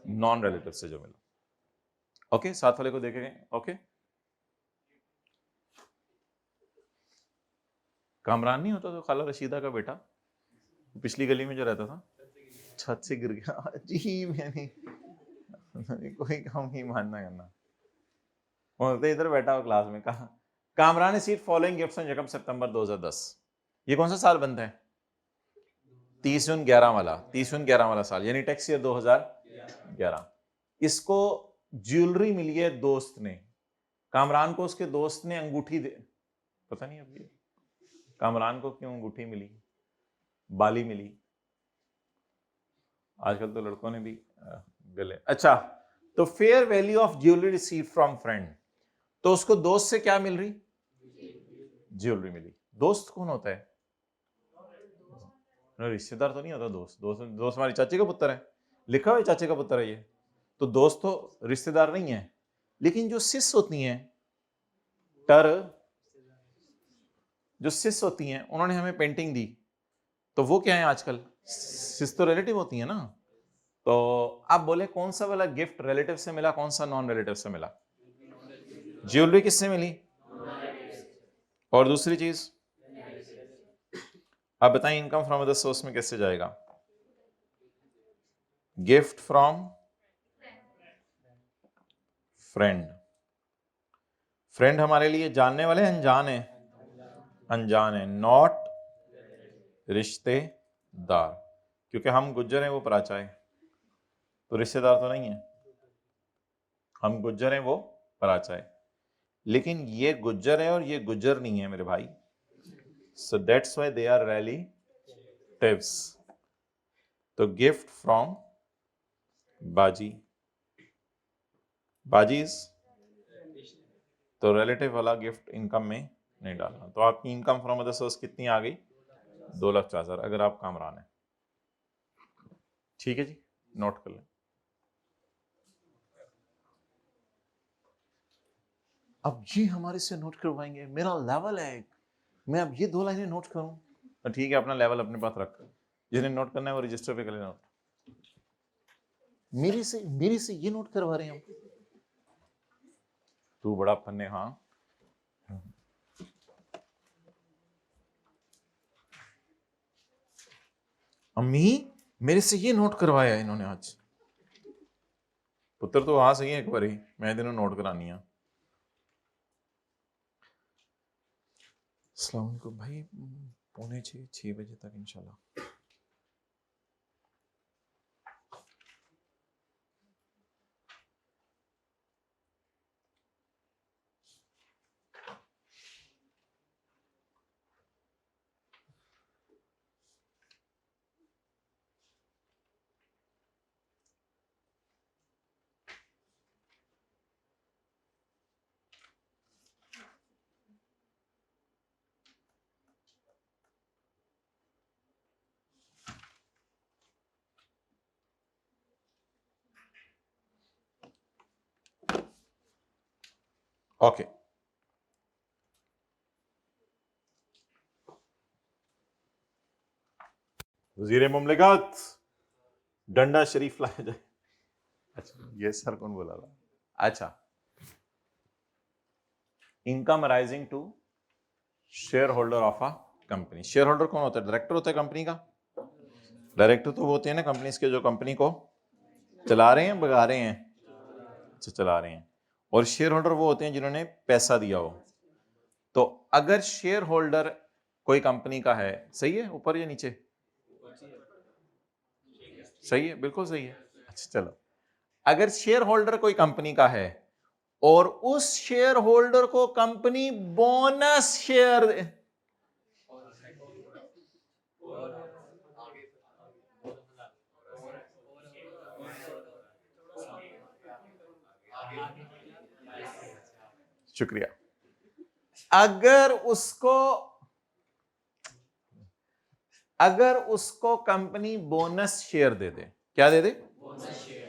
नॉन रिलेटिव से जो मिला। ओके, साथ वाले को देखेंगे। ओके, कामरान नहीं होता तो खाला रशीदा का बेटा, पिछली गली में जो रहता था, छत से गिर गया। अजीब, यानी कोई काम ही मानना करना। इधर बैठा हुआ क्लास में, कहा कामरान ने सीट फॉलोइंग गिफ्ट्स ऑन 1 सितंबर 2010। ये कौन सा साल बनता है, 30/11 वाला, 30/11 वाला साल, यानी टैक्स ईयर 2011। इसको ज्वेलरी मिली है दोस्त ने, कामरान को उसके दोस्त ने अंगूठी दे, पता नहीं अब ये कामरान को क्यों अंगूठी मिली, बाली मिली। आजकल तो लड़कों ने भी गले। अच्छा, तो fair value of jewellery receive from friend, तो उसको दोस्त से क्या मिल रही, ज्वेलरी मिली। दोस्त कौन होता है, रिश्तेदार तो नहीं होता दोस्त। दोस्त हमारी चाची का पुत्र है, लिखा हुआ चाचे का पुत्र है ये, तो दोस्त तो रिश्तेदार नहीं है। लेकिन जो सिस होती हैं, जो सिस होती हैं, उन्होंने हमें पेंटिंग दी, तो वो क्या है आजकल, सिस तो रिलेटिव होती है ना। तो आप बोले कौन सा वाला गिफ्ट रिलेटिव से मिला, कौन सा नॉन रिलेटिव से मिला, ज्वेलरी किससे मिली, और दूसरी चीज आप बताएं, इनकम फ्रॉम अदर सोर्स में कैसे जाएगा, गिफ्ट फ्रॉम फ्रेंड। फ्रेंड हमारे लिए जानने वाले अनजान है, अनजान है, नॉट रिश्तेदार, क्योंकि हम गुज्जर हैं वो पराचा है, तो रिश्तेदार तो नहीं है। हम गुज्जर हैं वो पराचा है, लेकिन ये गुज्जर है और ये गुज्जर नहीं है मेरे भाई। So that's why they are relatives. तो गिफ्ट फ्रॉम बाजी, बाजीज, तो रिलेटिव वाला गिफ्ट इनकम में नहीं डालना। तो आपकी इनकम फ्रॉम अदर सोर्स कितनी आ गई, 2,50,000, अगर आप कामरान है। ठीक है जी, नोट कर लें। अब ये हमारे से नोट करवाएंगे, मेरा लेवल है, मैं अब ये 2 लाइनें नोट करूं। तो ठीक है, अपना लेवल अपने पास रख, जिन्हें नोट करना है वो रजिस्टर पे कर लेना। मेरे से ये नोट करवा रहे हैं हम। तू बड़ा फन्ने। हाँ, अम्मी मेरे से ये नोट करवाया इन्होंने आज। पुत्र तो आ सही है एक बारी, मैं तेनों नोट करानी है। अस्सलाम वालेकुम भाई, 5:45 बजे तक इंशाल्लाह। ओके, वज़ीर मुमलिकत डंडा शरीफ लाया जाए। अच्छा, ये सर कौन बोला था? अच्छा, income rising to shareholder of a company. Shareholder कौन होता है? डायरेक्टर होता है कंपनी का। डायरेक्टर तो वो होते हैं ना कंपनी के, जो कंपनी को चला रहे हैं, भगा रहे हैं। अच्छा, चला रहे हैं। और शेयर होल्डर वो होते हैं जिन्होंने पैसा दिया हो। तो अगर शेयर होल्डर कोई कंपनी का है, सही है ऊपर या नीचे? सही है, बिल्कुल सही है। अच्छा चलो, अगर शेयर होल्डर कोई कंपनी का है और उस शेयर होल्डर को कंपनी बोनस शेयर शुक्रिया, अगर उसको कंपनी बोनस शेयर दे दे, क्या दे दे?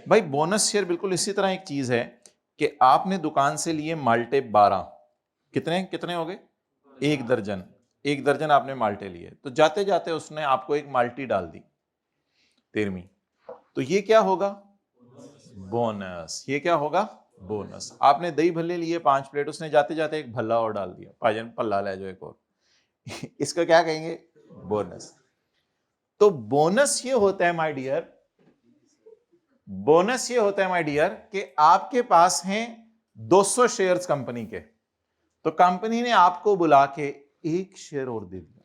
भाई बोनस शेयर बिल्कुल इसी तरह एक चीज है कि आपने दुकान से लिए माल्टे 12, कितने कितने हो गए? 1 दर्जन। 1 दर्जन आपने माल्टे लिए, तो जाते जाते उसने आपको एक माल्टी डाल दी 13वीं, तो ये क्या होगा? बोनस। ये क्या होगा? बोनस। आपने दही भल्ले लिए 5 प्लेट, उसने जाते जाते एक भल्ला और डाल दिया, भाईजान पल्ला ले जो एक और। इसका क्या कहेंगे? बोनस। तो बोनस ये होता है माय डियर, बोनस ये होता है माय डियर कि आपके पास हैं 200 शेयर्स कंपनी के, तो कंपनी ने आपको बुला के 1 शेयर और दे दिया,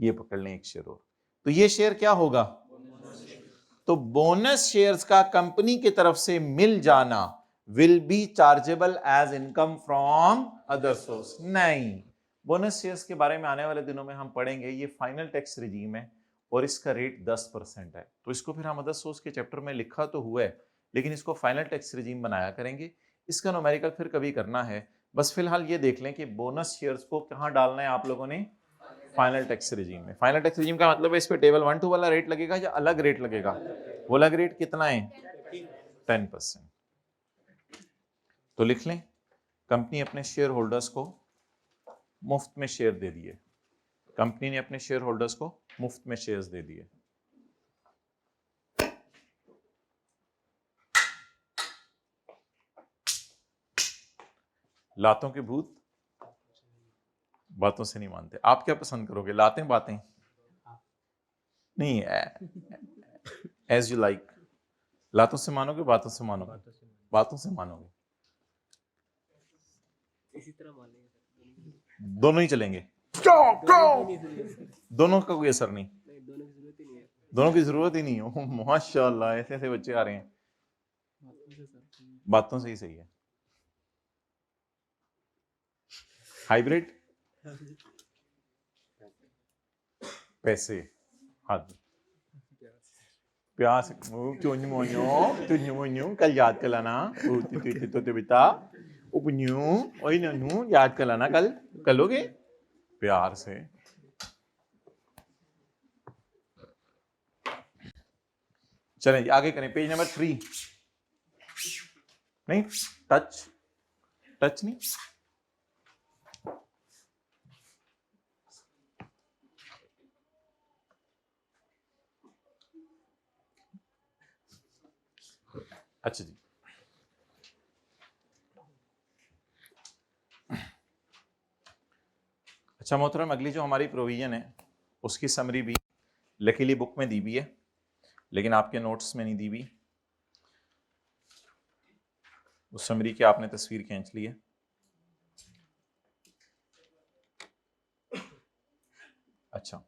ये पकड़ लें 1 शेयर और, तो ये शेयर क्या होगा? तो बोनस शेयर्स का कंपनी की तरफ से मिल जाना will be chargeable as income from other source. नहीं, बोनस शेयर्स के बारे में आने वाले दिनों में हम पढ़ेंगे। ये फाइनल टैक्स रिजीम है और इसका रेट 10% है, तो इसको फिर हम अदर सोर्स के चैप्टर में लिखा तो हुआ है, लेकिन इसको फाइनल टैक्स रिजीम बनाया करेंगे। इसका न्यूमेरिकल फिर कभी करना है। बस फिलहाल ये देख लें कि बोनस शेयर्स को कहाँ डालना है आप लोगों ने? फाइनल टैक्स रिजीम में। फाइनल टैक्स रिजीम का मतलब है इस पे टेबल 1 2 वाला रेट लगेगा या अलग रेट लगेगा? वो अलग रेट कितना है? 10%। तो लिख लें, कंपनी अपने शेयर होल्डर्स को मुफ्त में शेयर दे दिए, कंपनी ने अपने शेयर होल्डर्स को मुफ्त में शेयर्स दे दिए। लातों के भूत बातों से नहीं मानते। आप क्या पसंद करोगे, लातें बातें? नहीं, एज यू लाइक। लातों से मानोगे, बातों से मानोगे? बातों से मानोगे। इसी तरह मान लेंगे, दोनों ही चलेंगे, दोनों का कोई असर नहीं, दोनों की जरूरत ही नहीं है, दोनों की जरूरत ही नहीं हो। माशाल्लाह, ऐसे ऐसे बच्चे आ रहे हैं। बातों से ही सही है। हाइब्रिड पैसे हाथ प्यास कल याद कर लाना, याद कर लाना, कल कलोगे प्यार से। चलें आगे करें, पेज नंबर 3। नहीं, टच नहीं, अच्छा जी, अच्छा मोहतरम, अगली जो हमारी प्रोविजन है उसकी समरी भी लकीली बुक में दी हुई है, लेकिन आपके नोट्स में नहीं दी हुई। उस समरी की आपने तस्वीर खींच ली है। अच्छा,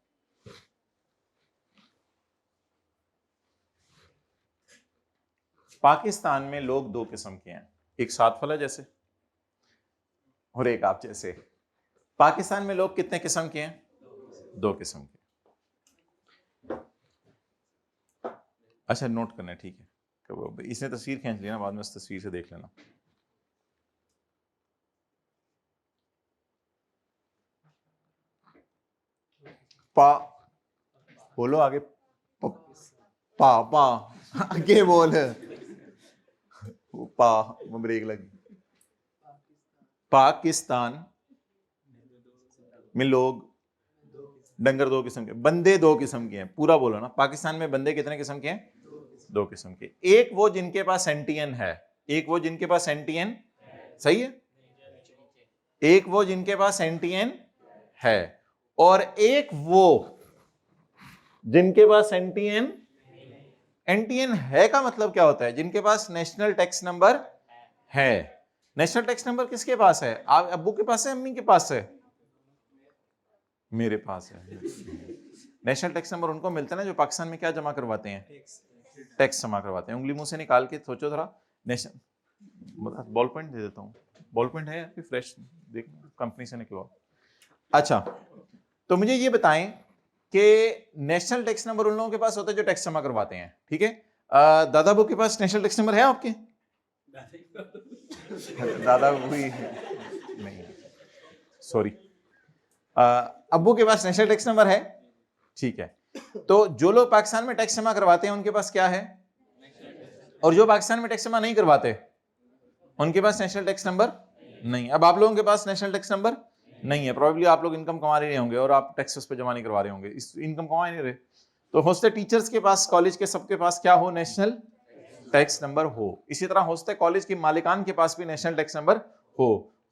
पाकिस्तान में लोग दो किस्म के हैं, एक सात फला जैसे और एक आप जैसे। पाकिस्तान में लोग कितने किस्म के हैं? दो किस्म के। अच्छा, नोट करना है, ठीक है। इसने तस्वीर खींच ली ना, बाद में उस तस्वीर से देख लेना। पा बोलो आगे, पा पा आगे बोल, पा ब्रेक लगी। पाकिस्तान में लोग, डंगर दो किस्म के, बंदे दो किस्म के हैं, पूरा बोलो ना। पाकिस्तान में बंदे कितने किस्म के हैं? दो किस्म के। एक वो जिनके पास एंटीएन है, एक वो जिनके पास एंटीएन, सही है, एक वो जिनके पास एंटीएन है, और एक वो जिनके पास एंटीएन, एंटीएन है का मतलब क्या होता है? जिनके पास नेशनल टैक्स नंबर है। नेशनल टैक्स नंबर किसके पास है? आप अब्बू के पास है, अम्मी के पास है? मेरे पास है। नेशनल टैक्स नंबर उनको मिलता है ना जो पाकिस्तान में क्या जमा करवाते हैं? टैक्स जमा करवाते हैं। उंगली मुंह से निकाल के सोचो थोड़ा। नेशनल, बॉल पॉइंट दे देता हूँ, बॉल पॉइंट है आपकी फ्रेश, देख कंपनी से निकलवा। अच्छा, तो मुझे ये बताएं कि नेशनल टैक्स नंबर उन लोगों के पास होता है जो टैक्स जमा करवाते हैं, ठीक है? दादा बू के पास नेशनल टैक्स नंबर है आपके? दादा बू ही नहीं, सॉरी, अब्बू के पास नेशनल टैक्स नंबर है, ठीक है। तो जो लोग पाकिस्तान में टैक्स जमा करवाते हैं उनके पास क्या है? और जो पाकिस्तान में टैक्स जमा नहीं करवाते उनके पास नेशनल टैक्स नंबर नहीं। अब आप लोगों के पास नेशनल टैक्स नंबर नहीं है, प्रोबेबली आप लोग इनकम कमा रहे होंगे और आप टैक्स पे जमा नहीं करवा रहे होंगे, इस इनकम कमा नहीं रहे। तो हो सकता है टीचर्स के पास, कॉलेज के सबके पास क्या हो? नेशनल टैक्स नंबर हो। इसी तरह हो सकता है कॉलेज के मालिकान के पास भी नेशनल टैक्स नंबर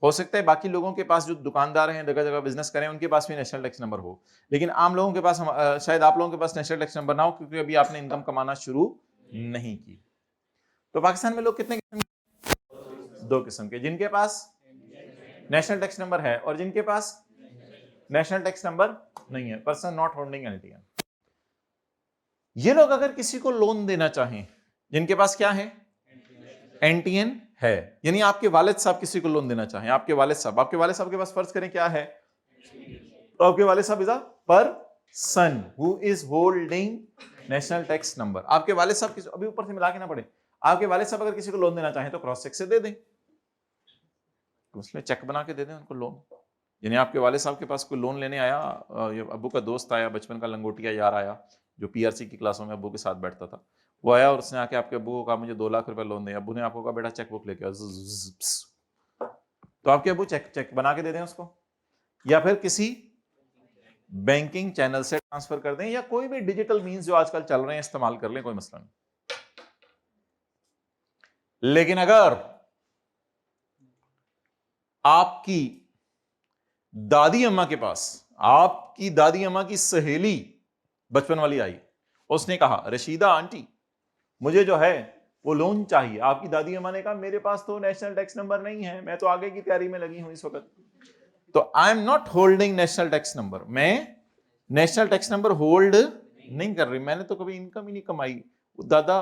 हो सकता है बाकी लोगों के पास जो दुकानदार हैं, जगह जगह बिजनेस करें, उनके पास भी नेशनल टैक्स नंबर हो। लेकिन आम लोगों के पास, शायद आप लोगों के पास नेशनल टैक्स नंबर ना हो क्योंकि अभी आपने इनकम कमाना शुरू नहीं की। तो पाकिस्तान में लोग कितने किस्म के? दो किस्म के, जिनके पास नेशनल टैक्स नंबर है और जिनके पास नेशनल टैक्स नंबर नहीं है, पर्सन नॉट होल्डिंग एनटीएन। ये लोग अगर किसी को लोन देना चाहें जिनके पास क्या है? एनटीएन है, यानी आपके वालिद साहब किसी को लोन देना चाहें, आपके वालिद साहब के पास फर्ज करें क्या है? तो आपके वालिद साहब is a person who is holding national tax number. आपके वालिद साहब किसी, अभी ऊपर से मिला के ना पड़े, आपके वालिद साहब अगर किसी को लोन देना चाहें तो क्रॉस चेक से दे दें, उसमें चेक बना के दे दें उनको लोन। यानी आपके वाले साहब के पास कोई लोन लेने आया, अब्बू का दोस्त आया, बचपन का लंगोटिया यार आया जो पीआरसी की क्लासों में अब्बू के साथ बैठता था, वो आया और उसने आके आपके अब्बू को कहा मुझे 2 लाख रुपए लोन दे। अब्बू ने आपको कहा बेटा चेक बुक लेके आओ, तो आपके अब्बू चेक बना के दे दें उसको, या फिर किसी बैंकिंग चैनल से ट्रांसफर कर दें, या कोई भी डिजिटल मींस जो आजकल चल रहे हैं इस्तेमाल कर लें, कोई मसला नहीं। लेकिन अगर आपकी दादी अम्मा के पास, आपकी दादी अम्मा की सहेली बचपन वाली आई, उसने कहा रशीदा आंटी मुझे जो है वो लोन चाहिए, आपकी दादी अम्मा ने कहा मेरे पास तो नेशनल टैक्स नंबर नहीं है, मैं तो आगे की तैयारी में लगी हूं इस वक्त, तो I am not holding national tax number, मैं नेशनल टैक्स नंबर होल्ड नहीं कर रही, मैंने तो कभी इनकम ही नहीं कमाई। दादा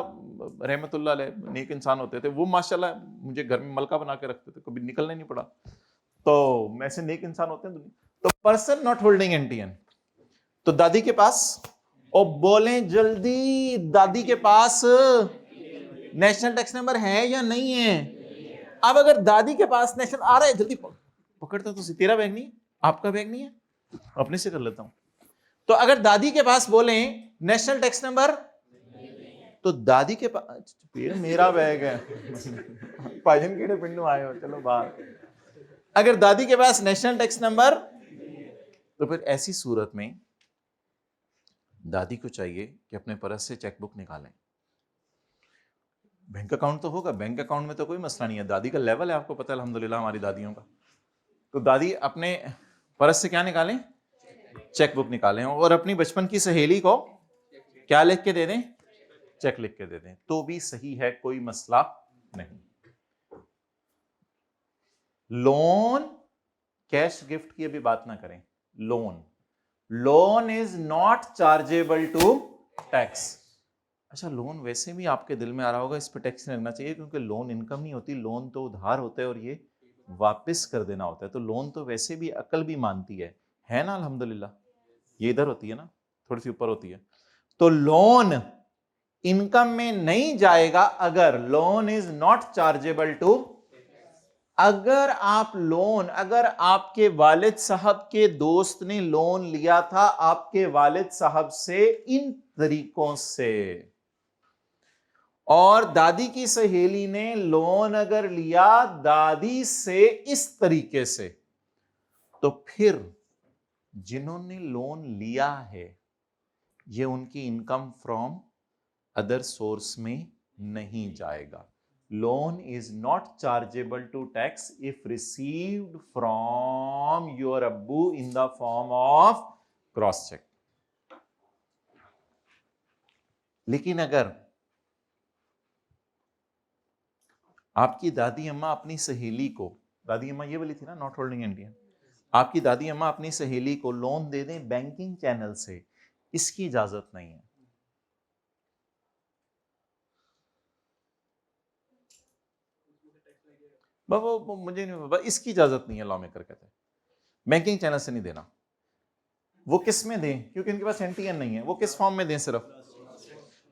रहमतुल्लाह अलैह नेक इंसान होते थे, वो माशाल्लाह मुझे घर में मलका बना के रखते थे, कभी निकलने नहीं पड़ा, तो ऐसे नेक इंसान होते हैं। तो पर्सन नॉट होल्डिंग एनटीएन, तो दादी के पास, और बोले जल्दी दादी के पास नेशनल टैक्स नंबर है या नहीं है? अब अगर दादी के पास नेशनल आ रहा है, जल्दी पकड़ता तो तेरा बैग नहीं, आपका बैग नहीं है, अपने से कर लेता हूं। तो अगर दादी के पास बोले नेशनल टैक्स नंबर, तो दादी के पास मेरा बैग है पाजन केड़े पिंडू आए हो, चलो बाहर। अगर दादी के पास नेशनल टैक्स नंबर, तो फिर ऐसी सूरत में दादी को चाहिए कि अपने पर्स से चेकबुक निकालें, बैंक अकाउंट तो होगा, बैंक अकाउंट में तो कोई मसला नहीं है। दादी का लेवल है, आपको पता है अल्हम्दुलिल्लाह हमारी दादियों का। तो दादी अपने पर्स से क्या निकालें, चेक बुक निकालें, और अपनी बचपन की सहेली को क्या लिख के दे दें, चेक लिख के दे दें, तो भी सही है, कोई मसला नहीं। लोन, कैश गिफ्ट की अभी बात ना करें। Loan is not chargeable to tax. अच्छा, लोन वैसे भी आपके दिल में आ रहा होगा इस पर टैक्स नहीं लगना चाहिए, क्योंकि लोन इनकम नहीं होती, लोन तो उधार होता है और ये वापस कर देना होता है। तो लोन तो वैसे भी अकल भी मानती है ना अल्हम्दुलिल्लाह। ये इधर होती है ना, थोड़ी सी ऊपर होती है। तो लोन इनकम में नहीं जाएगा अगर loan is not chargeable to. अगर आपके वालिद साहब के दोस्त ने लोन लिया था आपके वालिद साहब से इन तरीकों से, और दादी की सहेली ने लोन अगर लिया दादी से इस तरीके से, तो फिर जिन्होंने लोन लिया है ये उनकी इनकम फ्रॉम अदर सोर्स में नहीं जाएगा। Loan is not chargeable to tax if received from your अब्बू in the form of cross cheque. लेकिन अगर आपकी दादी अम्मा अपनी सहेली को, दादी अम्मा ये वाली थी ना, नॉट होल्डिंग इंडियन, आपकी दादी अम्मा अपनी सहेली को लोन दे दें बैंकिंग चैनल से, इसकी इजाजत नहीं है। वो मुझे नहीं पता, इसकी इजाजत नहीं है। लॉ मेकर कहते हैं बैंकिंग चैनल से नहीं देना। वो किस में दें, क्योंकि इनके पास एनटीएन नहीं है, वो किस फॉर्म में दें? सिर्फ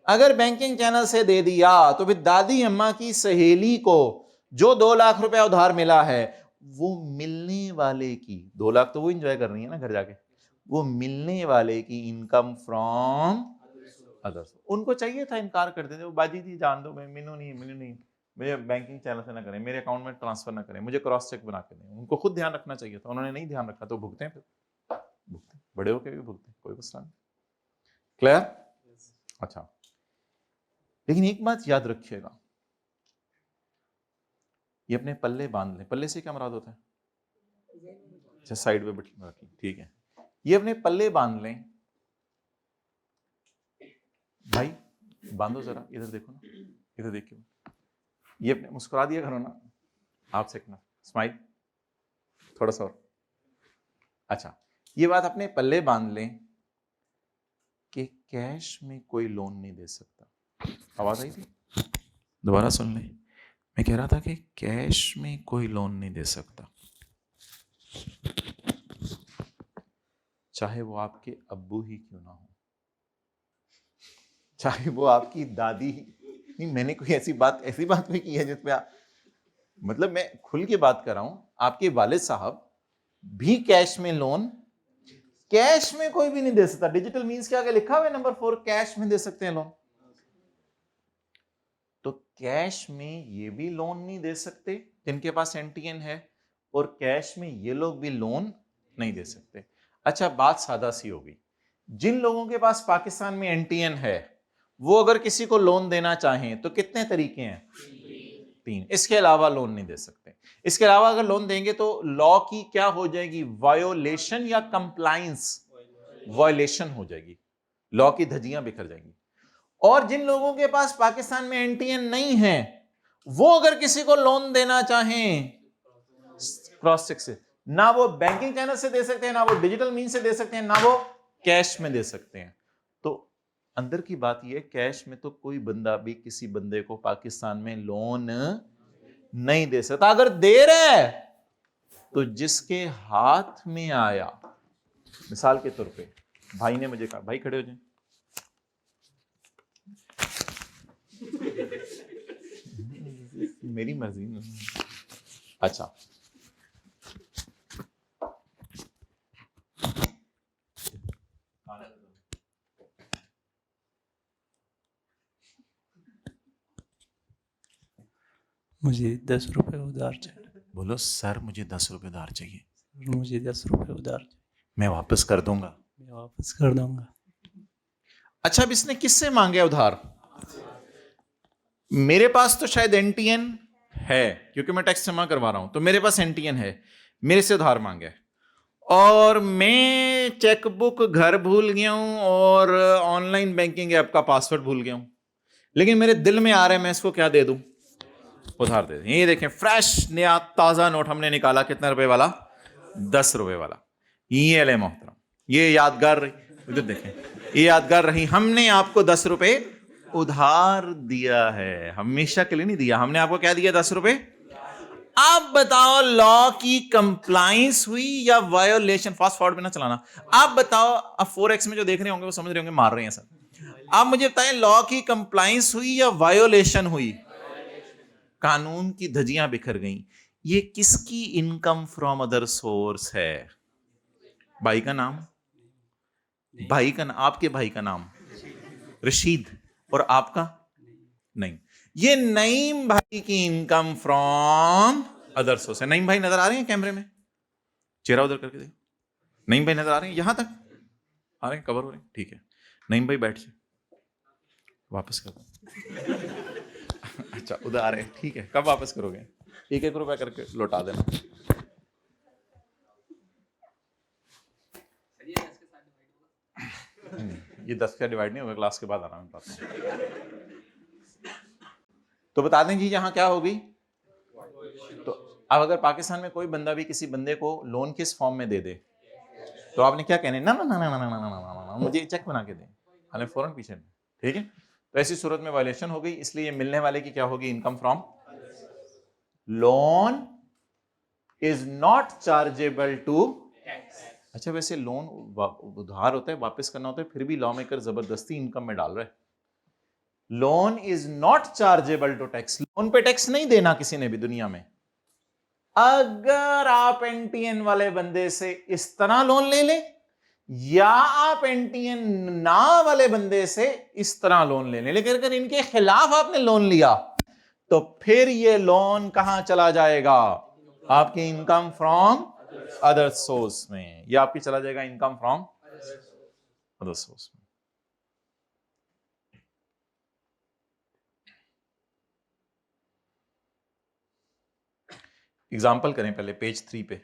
अगर बैंकिंग चैनल से दे दिया तो फिर दादी अम्मा की सहेली को जो 2 लाख रुपया उधार मिला है, वो मिलने वाले की 2 लाख तो वो एंजॉय कर रही है ना घर जाके, वो मिलने वाले की इनकम फ्रॉम अदर्स। उनको चाहिए था इनकार कर देते, वो बाजी थी, जान दो, मिनू नहीं, मुझे बैंकिंग चैनल से ना करें, मेरे अकाउंट में ट्रांसफर ना करें, मुझे क्रॉस चेक बना के दें। उनको खुद ध्यान रखना चाहिए था, उन्होंने नहीं ध्यान रखा, तो भुगते हैं, फिर भुगते, बड़े होके भी भुगते, कोई मसला नहीं। क्लियर? अच्छा, लेकिन एक बात याद रखिएगा, ये अपने पल्ले बांध लें। पल्ले से क्या मुराद होता है? अच्छा, साइड पे बैठी, ठीक है। ये अपने पल्ले बांध लें। भाई बांधो जरा, इधर देखो ना, इधर देखिए, ये अपने मुस्कुरा दिया करो ना, आप सेकना स्माइल थोड़ा सा और। अच्छा, ये बात अपने पल्ले बांध लें कि कैश में कोई लोन नहीं दे सकता। आवाज आई थी? दोबारा सुन लें। मैं कह रहा था कि कैश में कोई लोन नहीं दे सकता, चाहे वो आपके अब्बू ही क्यों ना हो, चाहे वो आपकी दादी ही। नहीं, मैंने कोई ऐसी बात भी की है जिसपे मतलब मैं खुल के बात कर रहा हूं। आपके वालिद साहब भी कैश में लोन, कैश में कोई भी नहीं दे सकता। डिजिटल मींस के आगे लिखा हुआ है नंबर 4, कैश में दे सकते हैं लोन। तो कैश में ये भी लोन नहीं दे सकते जिनके पास एनटीएन है, और कैश में ये लोग भी लोन नहीं दे सकते। अच्छा, बात सादा सी होगी, जिन लोगों के पास पाकिस्तान में एनटीएन है वो अगर किसी को लोन देना चाहें तो कितने तरीके हैं? 3। इसके अलावा लोन नहीं दे सकते। इसके अलावा अगर लोन देंगे तो लॉ की क्या हो जाएगी? वायोलेशन या कंप्लायंस? वायोलेशन हो जाएगी, लॉ की धज्जियां बिखर जाएंगी। और जिन लोगों के पास पाकिस्तान में एनटीएन नहीं है वो अगर किसी को लोन देना चाहें क्रॉस चेक से, ना वो बैंकिंग चैनल से दे सकते हैं, ना वो डिजिटल मीन से दे सकते हैं, ना वो कैश में दे सकते हैं। तो अंदर की बात यह, कैश में तो कोई बंदा भी किसी बंदे को पाकिस्तान में लोन नहीं दे सकता। अगर दे रहा है तो जिसके हाथ में आया, मिसाल के तौर पे भाई ने मुझे कहा, भाई खड़े हो जाए, मेरी मर्जी। अच्छा, मुझे 10 रुपए उधार चाहिए। बोलो सर, मुझे 10 रुपए उधार चाहिए। मुझे 10 रुपए उधार चाहिए। मैं वापस कर दूंगा। मैं वापस कर दूंगा। अच्छा, अब इसने किससे मांगे उधार? मेरे पास तो शायद एनटीएन है क्योंकि मैं टैक्स जमा करवा रहा हूं, तो मेरे पास एनटीएन है, मेरे से उधार मांगे और मैं चेकबुक घर भूल गया हूं और ऑनलाइन बैंकिंग ऐप का पासवर्ड भूल गया हूं, लेकिन मेरे दिल में आ रहा है मैं इसको क्या दे दूं, उधार दे दूं। ये देखें फ्रेश नया ताजा नोट हमने निकाला, कितने रुपए वाला, 10 रुपए वाला। ये ले मोहतरम, ये यादगार रही, इधर देखें, ये यादगार रही, हमने आपको 10 रुपए उधार दिया है, हमेशा के लिए नहीं दिया, हमने आपको क्या दिया, 10 रुपए। आप बताओ लॉ की कंप्लायंस हुई या वायोलेशन, फास्ट फॉरवर्ड में ना चलाना, आप बताओ, अब 4x में जो देख रहे होंगे वो समझ रहे होंगे मार रहे हैं सर, आप मुझे बताएं लॉ की कंप्लायंस हुई या वायोलेशन हुई, कानून की धज्जियां बिखर गई। ये किसकी इनकम फ्रॉम अदर सोर्स है, भाई का नाम, भाई का नाम, आपके भाई का नाम रशीद, और आपका नहीं, ये नईम भाई की इनकम फ्रॉम अदर सोर्स है। नईम भाई नजर आ रहे हैं कैमरे में, चेहरा उधर करके देखो, नईम भाई नजर आ रहे हैं, यहां तक आ रहे हैं, कवर हो रहे हैं, ठीक है, नईम भाई बैठ जाए, वापस कर दो। अच्छा उधर आ रहे हैं, ठीक है, कब वापस करोगे, 1-1 रुपया करके लौटा देना। ये 10 का डिवाइड नहीं होगा, क्लास के बाद आराम बताते तो बता दें जी यहां क्या होगी। तो अब अगर पाकिस्तान में कोई बंदा भी किसी बंदे को लोन किस फॉर्म में दे दे, तो आपने क्या कहना है, ना ना ना ना ना ना ना ना ना, मुझे चेक बना के दे, हमें फौरन पीछे, ठीक है। तो ऐसी सूरत में वायलेशन हो गई, इसलिए मिलने वाले की क्या होगी, income from loan is not chargeable to. अच्छा वैसे लोन उधार होता है, वापस करना होता है, फिर भी लॉ मेकर जबरदस्ती इनकम में डाल रहा है। Loan is not chargeable to tax, loan पे टैक्स नहीं देना किसी ने भी दुनिया में। अगर आप एनटीएन वाले बंदे से इस तरह लोन ले ले या आप एनटीएन ना वाले बंदे से इस तरह लोन ले ले, लेकिन अगर इनके खिलाफ आपने लोन लिया तो फिर ये लोन कहां चला जाएगा, आपकी इनकम फ्रॉम अदर सोर्स में, ये आपकी चला जाएगा इनकम फ्रॉम अदर सोर्स में। एग्जाम्पल करें पहले पेज 3 पे,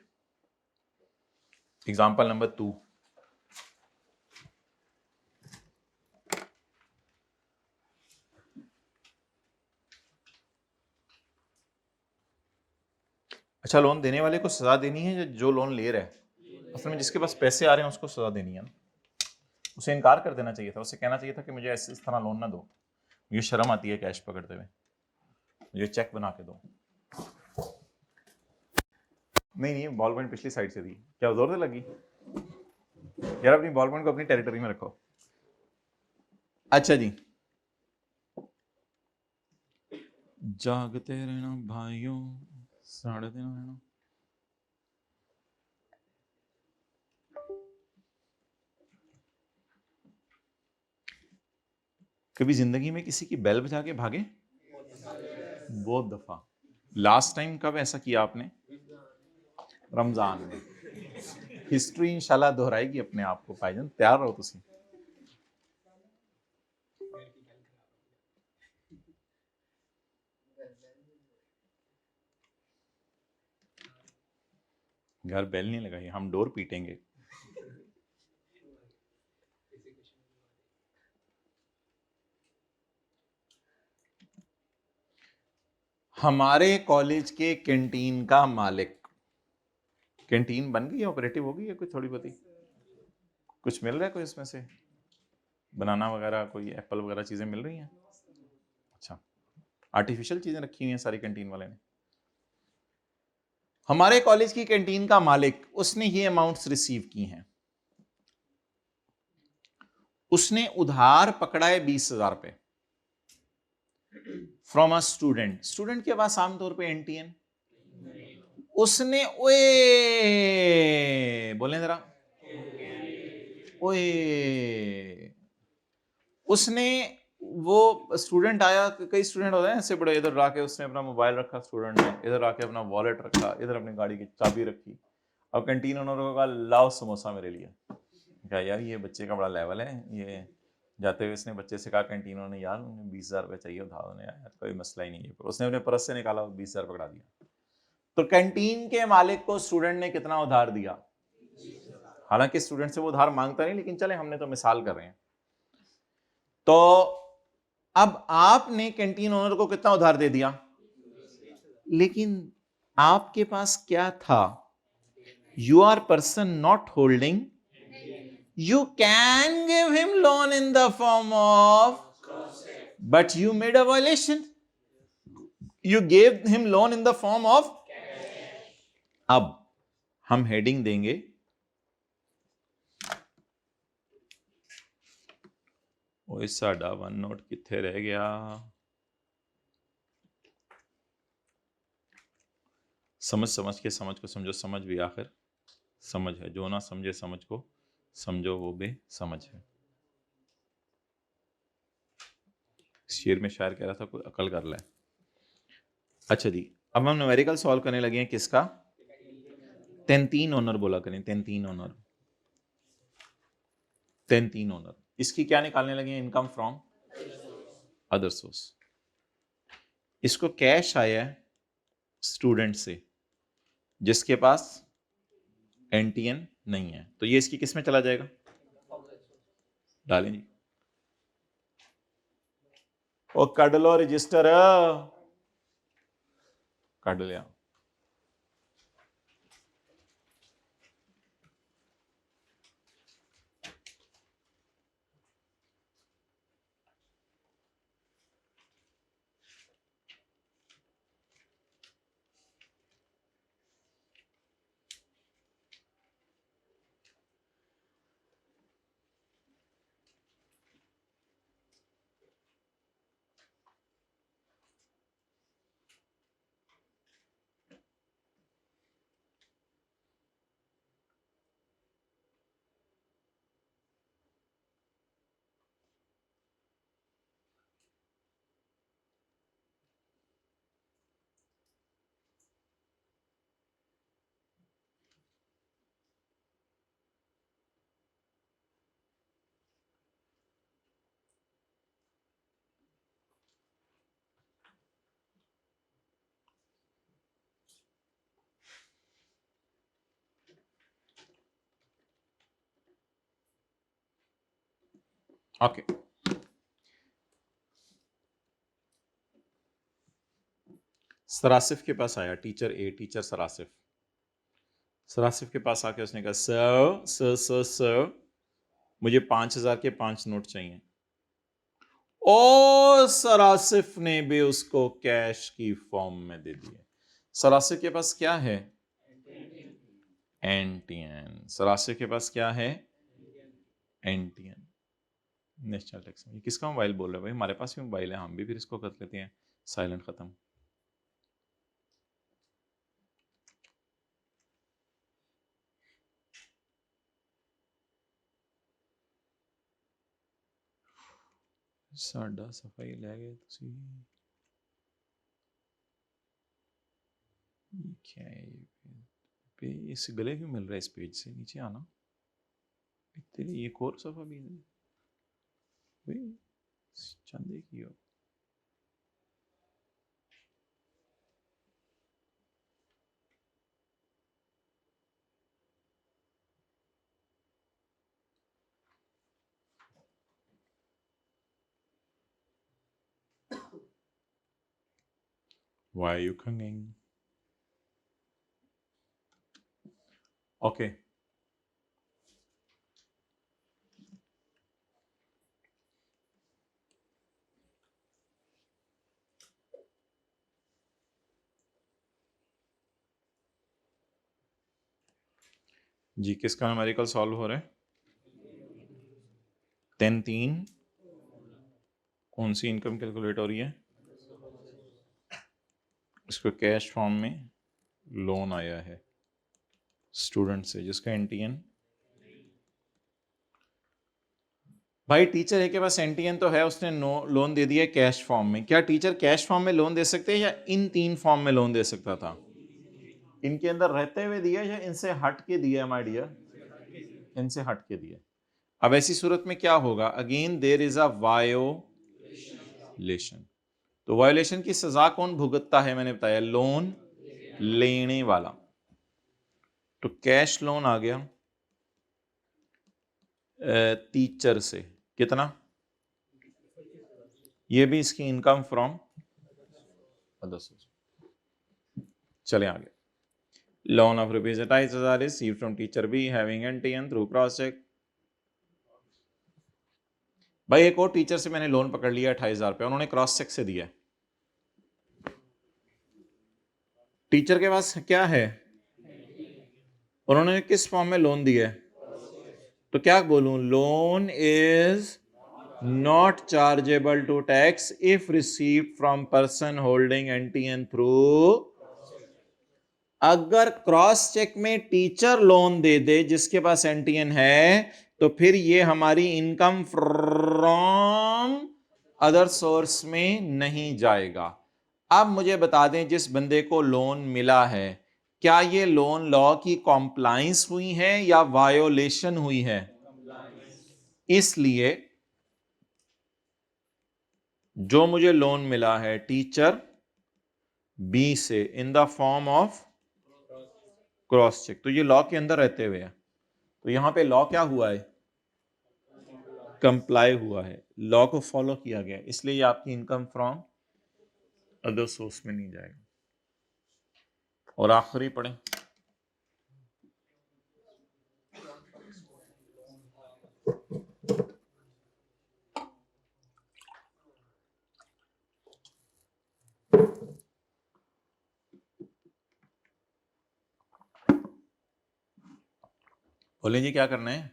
एग्जाम्पल नंबर 2। अच्छा लोन देने वाले को सजा देनी है या जो लोन ले रहा है, असल में जिसके पास पैसे आ रहे हैं उसको सजा देनी है ना, उसे इनकार कर देना चाहिए था, उसे कहना चाहिए था कि मुझे ऐसे इस तरह लोन ना दो, मुझे शर्म आती है कैश पकड़ते हुए, मुझे चेक बना के दो। नहीं बॉल पॉइंट पिछली साइड से दी, क्या जोर से लगी यार, अपनी बॉल पॉइंट को अपनी टेरिटरी में रखो। अच्छा जी, जागते रहना भाइयों, सड़ते रहना। कभी जिंदगी में किसी की बेल बजा के भागे, बहुत दफा। लास्ट टाइम कब ऐसा किया आपने, रमजान में। हिस्ट्री इंशाल्लाह दोहराएगी अपने आप को, भाईजान तैयार रहो तुसी। घर बेल नहीं लगाई, हम डोर पीटेंगे। हमारे कॉलेज के कैंटीन का मालिक, कैंटीन बन गई है, ऑपरेटिव हो गई है, कोई थोड़ी बहुती कुछ मिल रहा है, कोई इसमें से बनाना वगैरह, कोई एप्पल वगैरह चीजें मिल रही हैं। अच्छा आर्टिफिशियल चीजें रखी हुई हैं सारी कैंटीन वाले ने। हमारे कॉलेज की कैंटीन का मालिक, उसने ये अमाउंट्स रिसीव की हैं, उसने उधार पकड़ा है 20,000 रुपए फ्रॉम अ स्टूडेंट। स्टूडेंट के पास आमतौर पे एनटीएन, उसने ओए बोलें जरा, ओए उसने, वो स्टूडेंट आया, कई स्टूडेंट होते हैं ऐसे बड़े, इधर आके उसने अपना मोबाइल रखा स्टूडेंट ने, इधर आके अपना वॉलेट रखा, इधर अपनी गाड़ी की चाबी रखी। अब कैंटीन ओनर को कहा लाओ समोसा मेरे लिए, क्या यार ये बच्चे का बड़ा लेवल है, ये जाते हुए इसने बच्चे से कहा कैंटीन ने, यार उन्हें 20,000 रुपये चाहिए, उधार होने यार, कोई मसला ही नहीं है। उसने अपने पर्स से निकाला, 20,000 पकड़ा दिया। तो कैंटीन के मालिक को स्टूडेंट ने कितना उधार दिया? हालांकि स्टूडेंट से वो उधार मांगता नहीं, लेकिन चले हमने तो मिसाल कर रहे हैं। तो अब आपने कैंटीन ओनर को कितना उधार दे दिया? लेकिन आपके पास क्या था? You are person not holding, you can give him loan in the form of, but you made a violation. You gave him loan in the form of. अब हम हेडिंग देंगे ओए साडा वन नोट किथे रह गया? समझ के समझ को समझो, समझ भी आखिर समझ है। जो ना समझे समझ को समझो, वो भी समझ है। शेर में शायर कह रहा था कोई अकल कर ले। अच्छा जी, अब हम न्यूमेरिकल सॉल्व करने लगे हैं किसका? 3 ओनर बोला करें, 3 ओनर, 3 ओनर। इसकी क्या निकालने लगे हैं? Income from other source. इसको कैश आया है स्टूडेंट से जिसके पास एनटीएन नहीं है, तो ये इसकी किस में चला जाएगा? डालें जी, ओ कट लो रजिस्टर, कट लिया। ओके, सरासिफ के पास आया टीचर ए, टीचर सरासिफ। सरासिफ के पास आके उसने कहा सर मुझे 5,000 के 5 नोट चाहिए। ओ सरासिफ ने भी उसको कैश की फॉर्म में दे दिए। सरासिफ के पास क्या है? एनटीएन। सरासिफ के पास क्या है? NTN, national tax. ये किसका मोबाइल बोल रहे हैं भाई? हमारे पास भी मोबाइल है, हम भी फिर इसको कर लेते हैं साइलेंट खत्म। साडा सफाई लै गए तुसी। ये क्या है? पे इस गले क्यों मिल रहा है? इस पेज से नीचे आना। तेरी एक और सफा भी है भाई, चंदे की हो। Why are you coming? Okay. जी, किसका न्यूमेरिकल सॉल्व हो रहा है? 3 कौन सी इनकम कैलकुलेट हो रही है? इसको कैश फॉर्म में लोन आया है स्टूडेंट से जिसका एनटीएन। भाई टीचर ए के पास एनटीएन तो है, उसने लोन दे दिया कैश फॉर्म में। क्या टीचर कैश फॉर्म में लोन दे सकते हैं या इन 3 फॉर्म में लोन दे सकता था? इनके अंदर रहते हुए दिया या इनसे हट के दिया? माय डियर, इनसे हट के दिया। अब ऐसी सूरत में क्या होगा, again there is a violation. तो वायोलेशन की सजा कौन भुगतता है, मैंने बताया लोन लेने वाला। तो कैश लोन आ गया टीचर से, कितना, ये भी इसकी इनकम फ्रॉम अदर सोर्स। चले आगे, loan of rupees 28,000 receive from teacher B having NTN through cross cheque. भाई एक और टीचर से मैंने लोन पकड़ लिया 28,000 रुपये, उन्होंने क्रॉस चेक से दिया है। टीचर के पास क्या है, उन्होंने किस फॉर्म में लोन दिया है, तो क्या बोलूं, loan is not chargeable to tax if received from person holding NTN through. अगर क्रॉस चेक में टीचर लोन दे दे जिसके पास एनटीएन है, तो फिर ये हमारी इनकम फ्रॉम अदर सोर्स में नहीं जाएगा। अब मुझे बता दें, जिस बंदे को लोन मिला है, क्या ये लोन लॉ की कॉम्प्लायंस हुई है या वायोलेशन हुई है? इसलिए जो मुझे लोन मिला है टीचर बी से in the form of cross cheque, तो ये लॉ के अंदर रहते हुए है, तो यहां पे लॉ क्या हुआ है, कंप्लाई हुआ है, लॉ को फॉलो किया गया, इसलिए ये आपकी इनकम फ्रॉम अदर सोर्स में नहीं जाएगा। और आखिरी पढ़ें, बोले जी क्या करना है,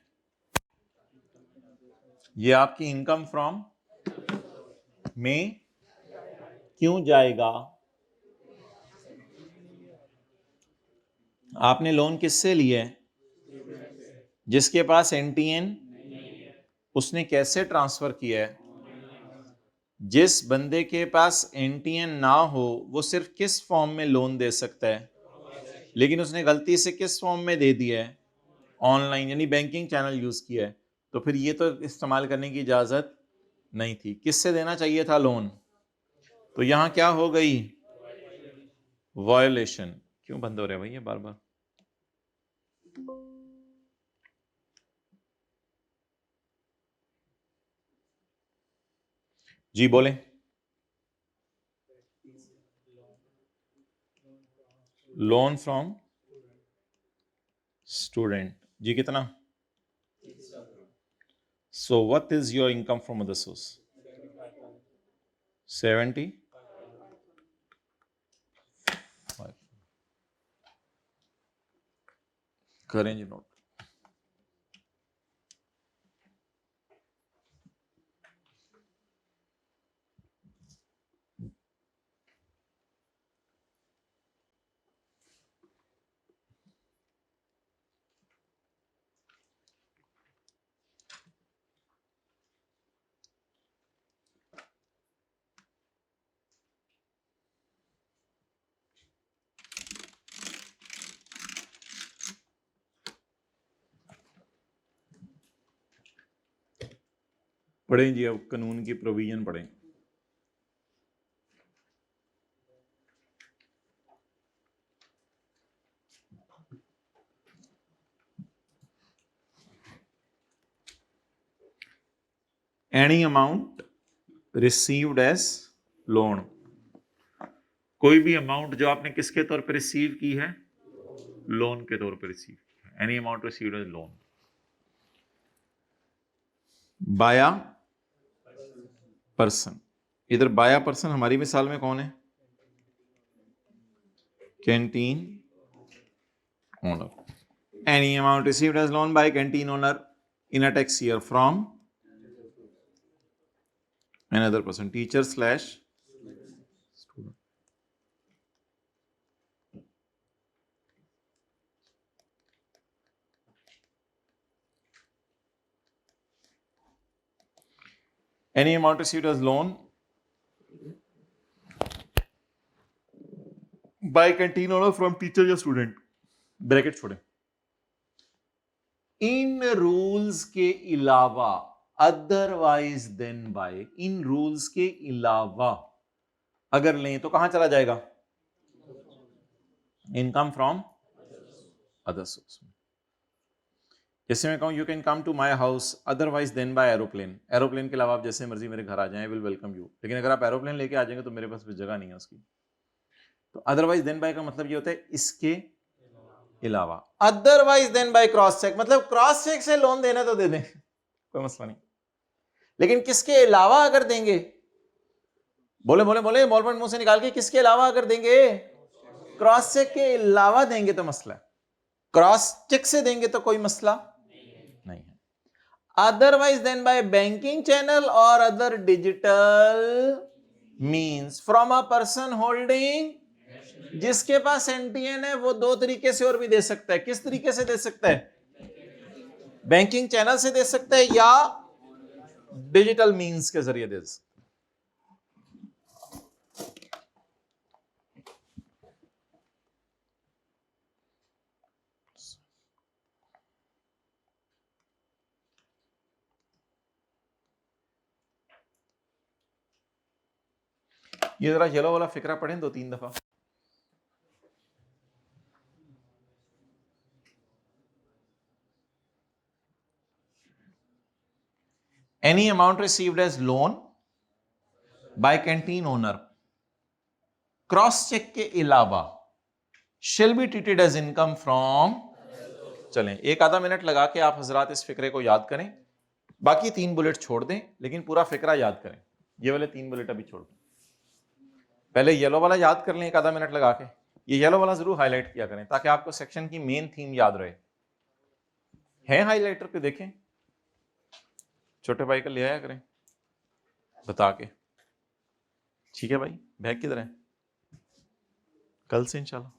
ये आपकी इनकम फ्रॉम में क्यों जाएगा? आपने लोन किससे लिया है, जिसके पास एनटीएन, उसने कैसे ट्रांसफर किया है? जिस बंदे के पास एनटीएन ना हो वो सिर्फ किस फॉर्म में लोन दे सकता है, लेकिन उसने गलती से किस फॉर्म में दे दिया है, ऑनलाइन, यानी बैंकिंग चैनल यूज किया है, तो फिर ये तो इस्तेमाल करने की इजाजत नहीं थी। किससे देना चाहिए था लोन, तो यहां क्या हो गई, वायोलेशन। क्यों बंद हो रहा है भाई ये बार बार? जी बोले, लोन फ्रॉम स्टूडेंट, जी कितना, so what is your income from other source, 70। करें जी नोट। पढ़ें जी, अब कानून की प्रोविजन पढ़ें। Any amount received as loan, कोई भी अमाउंट जो आपने किसके तौर पर रिसीव की है, लोन के तौर पर रिसीव की है, any amount received as loan by a person. इधर बाया पर्सन हमारी मिसाल में कौन है, canteen owner. Any amount received as loan by canteen owner in a tax year from another person, teacher slash student। any amount received as loan by canteen owner from teacher या student, ब्रैकेट छोड़े, इन रूल्स के अलावा, otherwise than by, in rules के अलावा अगर लें तो कहां चला जाएगा? Income from other source. जैसे मैं कहूं you can come to my house otherwise than by aeroplane, aeroplane के अलावा आप जैसे मर्जी मेरे घर आ जाएं, आई विल वेलकम यू। लेकिन अगर आप एरोप्लेन लेके आ जाएंगे तो मेरे पास भी जगह नहीं है उसकी। तो अदरवाइज देन बाय का मतलब ये होता है इसके अलावा। Otherwise than by cross cheque, मतलब क्रॉस चेक से लोन देना तो दे दें, कोई मसला नहीं, लेकिन किसके अलावा अगर देंगे, बोले बोले बोले बॉलपॉइंट मुंह से निकाल के, किसके अलावा अगर देंगे? क्रॉस चेक के अलावा देंगे तो मसला है, क्रॉस चेक से देंगे तो कोई मसला नहीं है। Otherwise than by banking channel और other digital means from a person holding, जिसके पास एनटीएन है वो दो तरीके से और भी दे सकता है। किस तरीके से दे सकता है? बैंकिंग चैनल से दे सकता है या डिजिटल मींस के जरिए दे सकता है। ये जरा येलो वाला फिक्रा पढ़ें 2-3 दफा। Any amount received as loan by canteen owner, cross cheque के अलावा, shall be treated as income from। चलें एक आधा मिनट लगा के आप हजरात इस फिक्रे को याद करें, बाकी 3 बुलेट छोड़ दें, लेकिन पूरा फिक्रा याद करें। ये वाले 3 बुलेट अभी छोड़ दें, पहले येलो वाला याद कर लें एक आधा मिनट लगा के। ये येलो वाला जरूर हाईलाइट किया करें ताकि आपको सेक्शन की मेन थीम याद रहे। है हाईलाइटर पे देखें, छोटे भाई का ले आया करें बता के। ठीक है भाई, बैग किधर है? कल से इंशाल्लाह।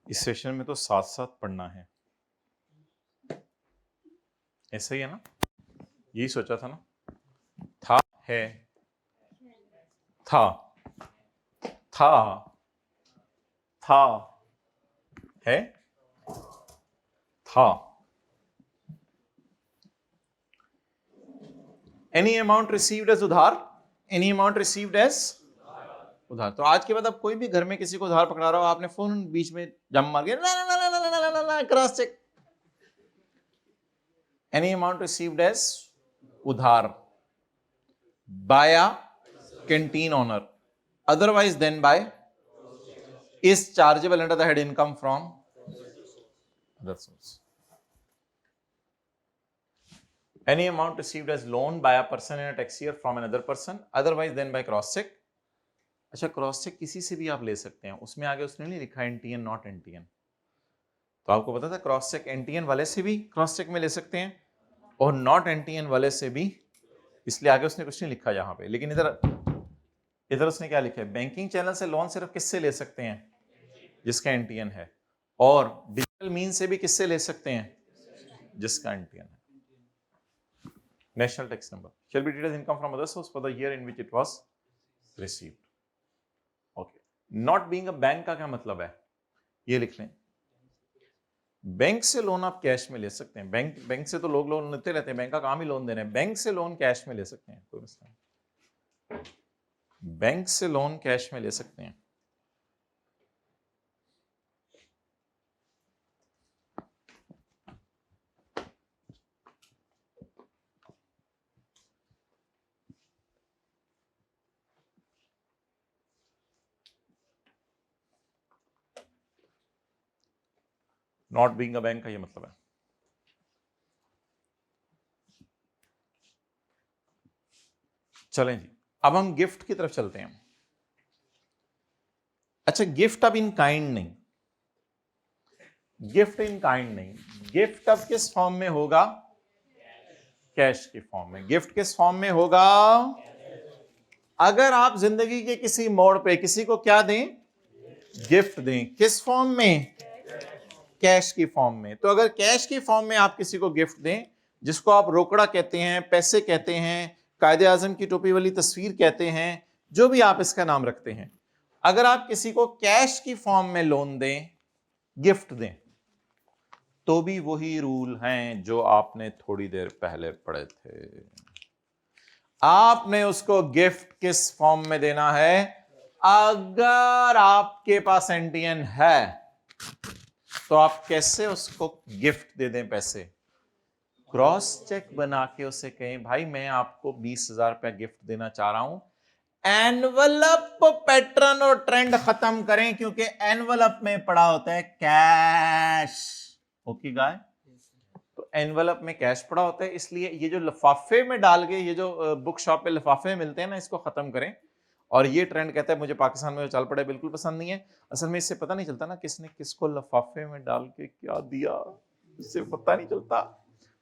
इस सेशन में तो साथ साथ पढ़ना है, ऐसा ही है ना? यही सोचा था ना? था, है, था, था, था, है, था। एनी अमाउंट रिसीव्ड एज उधार, एनी अमाउंट रिसीव्ड एज उधार। तो आज के बाद आप कोई भी घर में किसी को उधार पकड़ा रहा हो, आपने फोन बीच में जम मार के cross cheque. Any amount received as उधार by a canteen owner, otherwise than by, is chargeable under the head income from other source. Any amount received as loan by a person in a tax year from another person, otherwise than by cross check। अच्छा, क्रॉस चेक किसी से भी आप ले सकते हैं, उसमें आगे उसने नहीं लिखा एनटीएन नॉट एनटीएन। तो आपको पता था क्रॉस चेक एनटीएन वाले से भी क्रॉस चेक में ले सकते हैं और नॉट एनटीएन वाले से भी, इसलिए आगे उसने कुछ नहीं लिखा यहां पे। लेकिन इधर उसने क्या लिखा है? बैंकिंग चैनल से लोन सिर्फ किससे ले सकते हैं? जिसका एनटीएन है। और डिजिटल मीन से भी किससे ले सकते हैं? जिसका एनटीएन है। National tax number shall be treated as income from other source for the year in which it was received। Okay, not being a bank का क्या मतलब है? ये लिख लें, बैंक से लोन आप कैश में ले सकते हैं। बैंक से तो लोग लोन लेते रहते हैं, बैंक का काम ही लोन देना है। बैंक से लोन कैश में ले सकते हैं, कोई मसला नहीं। बैंक से लोन कैश में ले सकते हैं? नॉट बीइंग अ बैंक का ये मतलब है। चलें जी, अब हम गिफ्ट की तरफ चलते हैं। अच्छा, गिफ्ट अब इन काइंड नहीं, गिफ्ट इन काइंड नहीं, गिफ्ट अब किस फॉर्म में होगा? कैश के फॉर्म में। गिफ्ट किस फॉर्म में होगा? अगर आप जिंदगी के किसी मोड़ पे किसी को क्या दें? गिफ्ट दें। किस फॉर्म में? कैश की फॉर्म में। तो अगर कैश की फॉर्म में आप किसी को गिफ्ट दें, जिसको आप रोकड़ा कहते हैं, पैसे कहते हैं, कायदे आजम की टोपी वाली तस्वीर कहते हैं, जो भी आप इसका नाम रखते हैं, अगर आप किसी को कैश की फॉर्म में लोन दें, गिफ्ट दें, तो भी वही रूल हैं जो आपने थोड़ी देर पहले पढ़े थे। आपने उसको गिफ्ट किस फॉर्म में देना है? अगर आपके पास एनटीएन है तो आप कैसे उसको गिफ्ट दे दें पैसे? क्रॉस चेक बना के उसे कहें, भाई मैं आपको 20,000 रुपया गिफ्ट देना चाह रहा हूं। एनवलप पैटर्न और ट्रेंड खत्म करें, क्योंकि एनवलप में पड़ा होता है कैश। ओके गाय, तो एनवलप में कैश पड़ा होता है, इसलिए ये जो लिफाफे में डाल के, ये जो बुक शॉप पे लिफाफे मिलते हैं ना, इसको खत्म करें। और ये ट्रेंड कहता है मुझे पाकिस्तान में जो चल पड़े बिल्कुल पसंद नहीं है। असल में इससे पता नहीं चलता ना किसने किसको लिफाफे में डाल के क्या दिया, इससे पता नहीं चलता।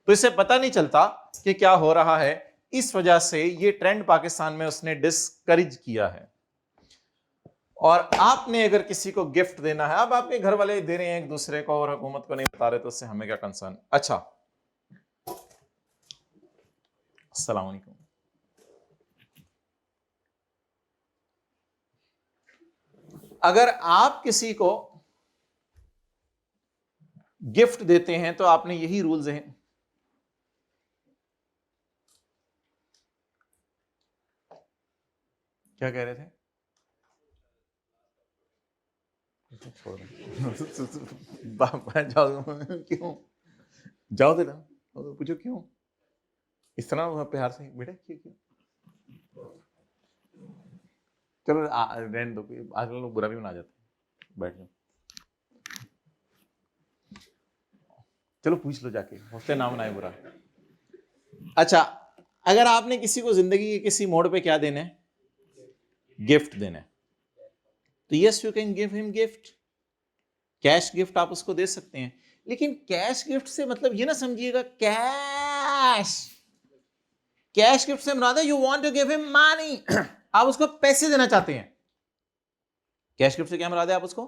तो इससे पता नहीं चलता कि क्या हो रहा है, इस वजह से ये ट्रेंड पाकिस्तान में उसने डिस्करेज किया है। और आपने अगर किसी को गिफ्ट देना है, अब आपके घर वाले दे रहे हैं एक दूसरे को और हुकूमत को नहीं बता रहे, तो उससे हमें क्या कंसर्न। अच्छा, अस्सलाम वालेकुम। अगर आप किसी को गिफ्ट देते हैं तो आपने यही रूल्स हैं। क्या कह रहे थे? जाओ क्यों? जाओ दे ना, पूछो क्यों इस तरह प्यार से, बेटा क्यों क्यों? चलो रहने दो, आजकल लोग बुरा भी बना जाते हैं। बैठ जाओ, चलो पूछ लो जाके, हौसले ना बनाए बुरा। अच्छा, अगर आपने किसी को जिंदगी के किसी मोड़ पे क्या देना है? गिफ्ट देना है, तो yes you can give him gift. Cash gift आप उसको दे सकते हैं, लेकिन कैश गिफ्ट से मतलब ये ना समझिएगा कैश, कैश गिफ्ट से मुराद है you want to give him money, आप उसको पैसे देना चाहते हैं। कैश गिफ्ट से क्या मुराद है? आप उसको,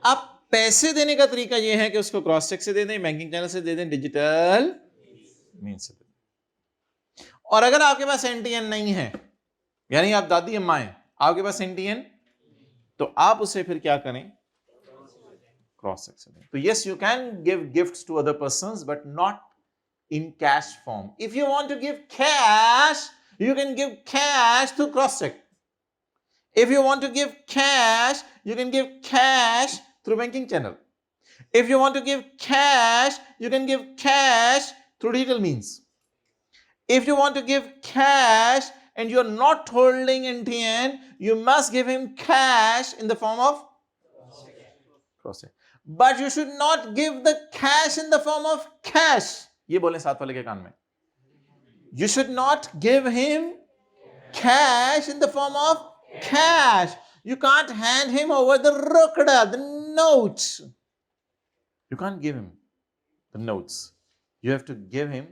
आप पैसे देने का तरीका यह है कि उसको क्रॉस चेक से दे दें, बैंकिंग चैनल से दे दें, डिजिटल मींस से दे दें। और अगर आपके पास एनटीएन नहीं है, यानी आप दादी अम्मा हैं, आपके पास एनटीएन, तो आप उसे फिर क्या करें? क्रॉस चेक से दें। तो yes you can give gifts to other persons but not in cash form. If you want to give cash, you can give cash through cross check. If you want to give cash, you can give cash through banking channel. If you want to give cash, you can give cash through digital means. If you want to give cash and you're not holding NTN, you must give him cash in the form of cross check. But you should not give the cash in the form of cash. ये बोले साथ वाले के कान में, you should not give him cash in the form of cash. You can't hand him over the rokda, the notes. You can't give him the notes. You have to give him,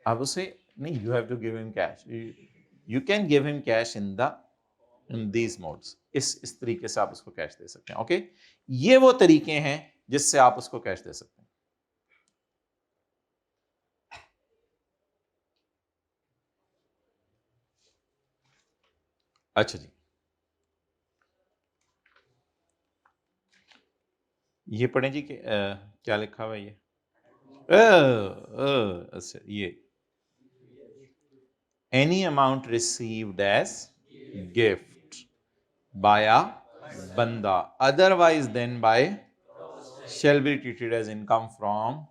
I will say, no, you have to give him cash. You can give him cash in these modes. इस तरीके से आप उसको कैश दे सकते हैं। ओके, ये वो तरीके हैं जिससे आप उसको कैश दे सकते हैं। अच्छा जी, ये पढ़ें जी कि क्या लिखा हुआ है ये? अच्छा, ये any amount received as gift by a banda otherwise than by shall be treated as income from।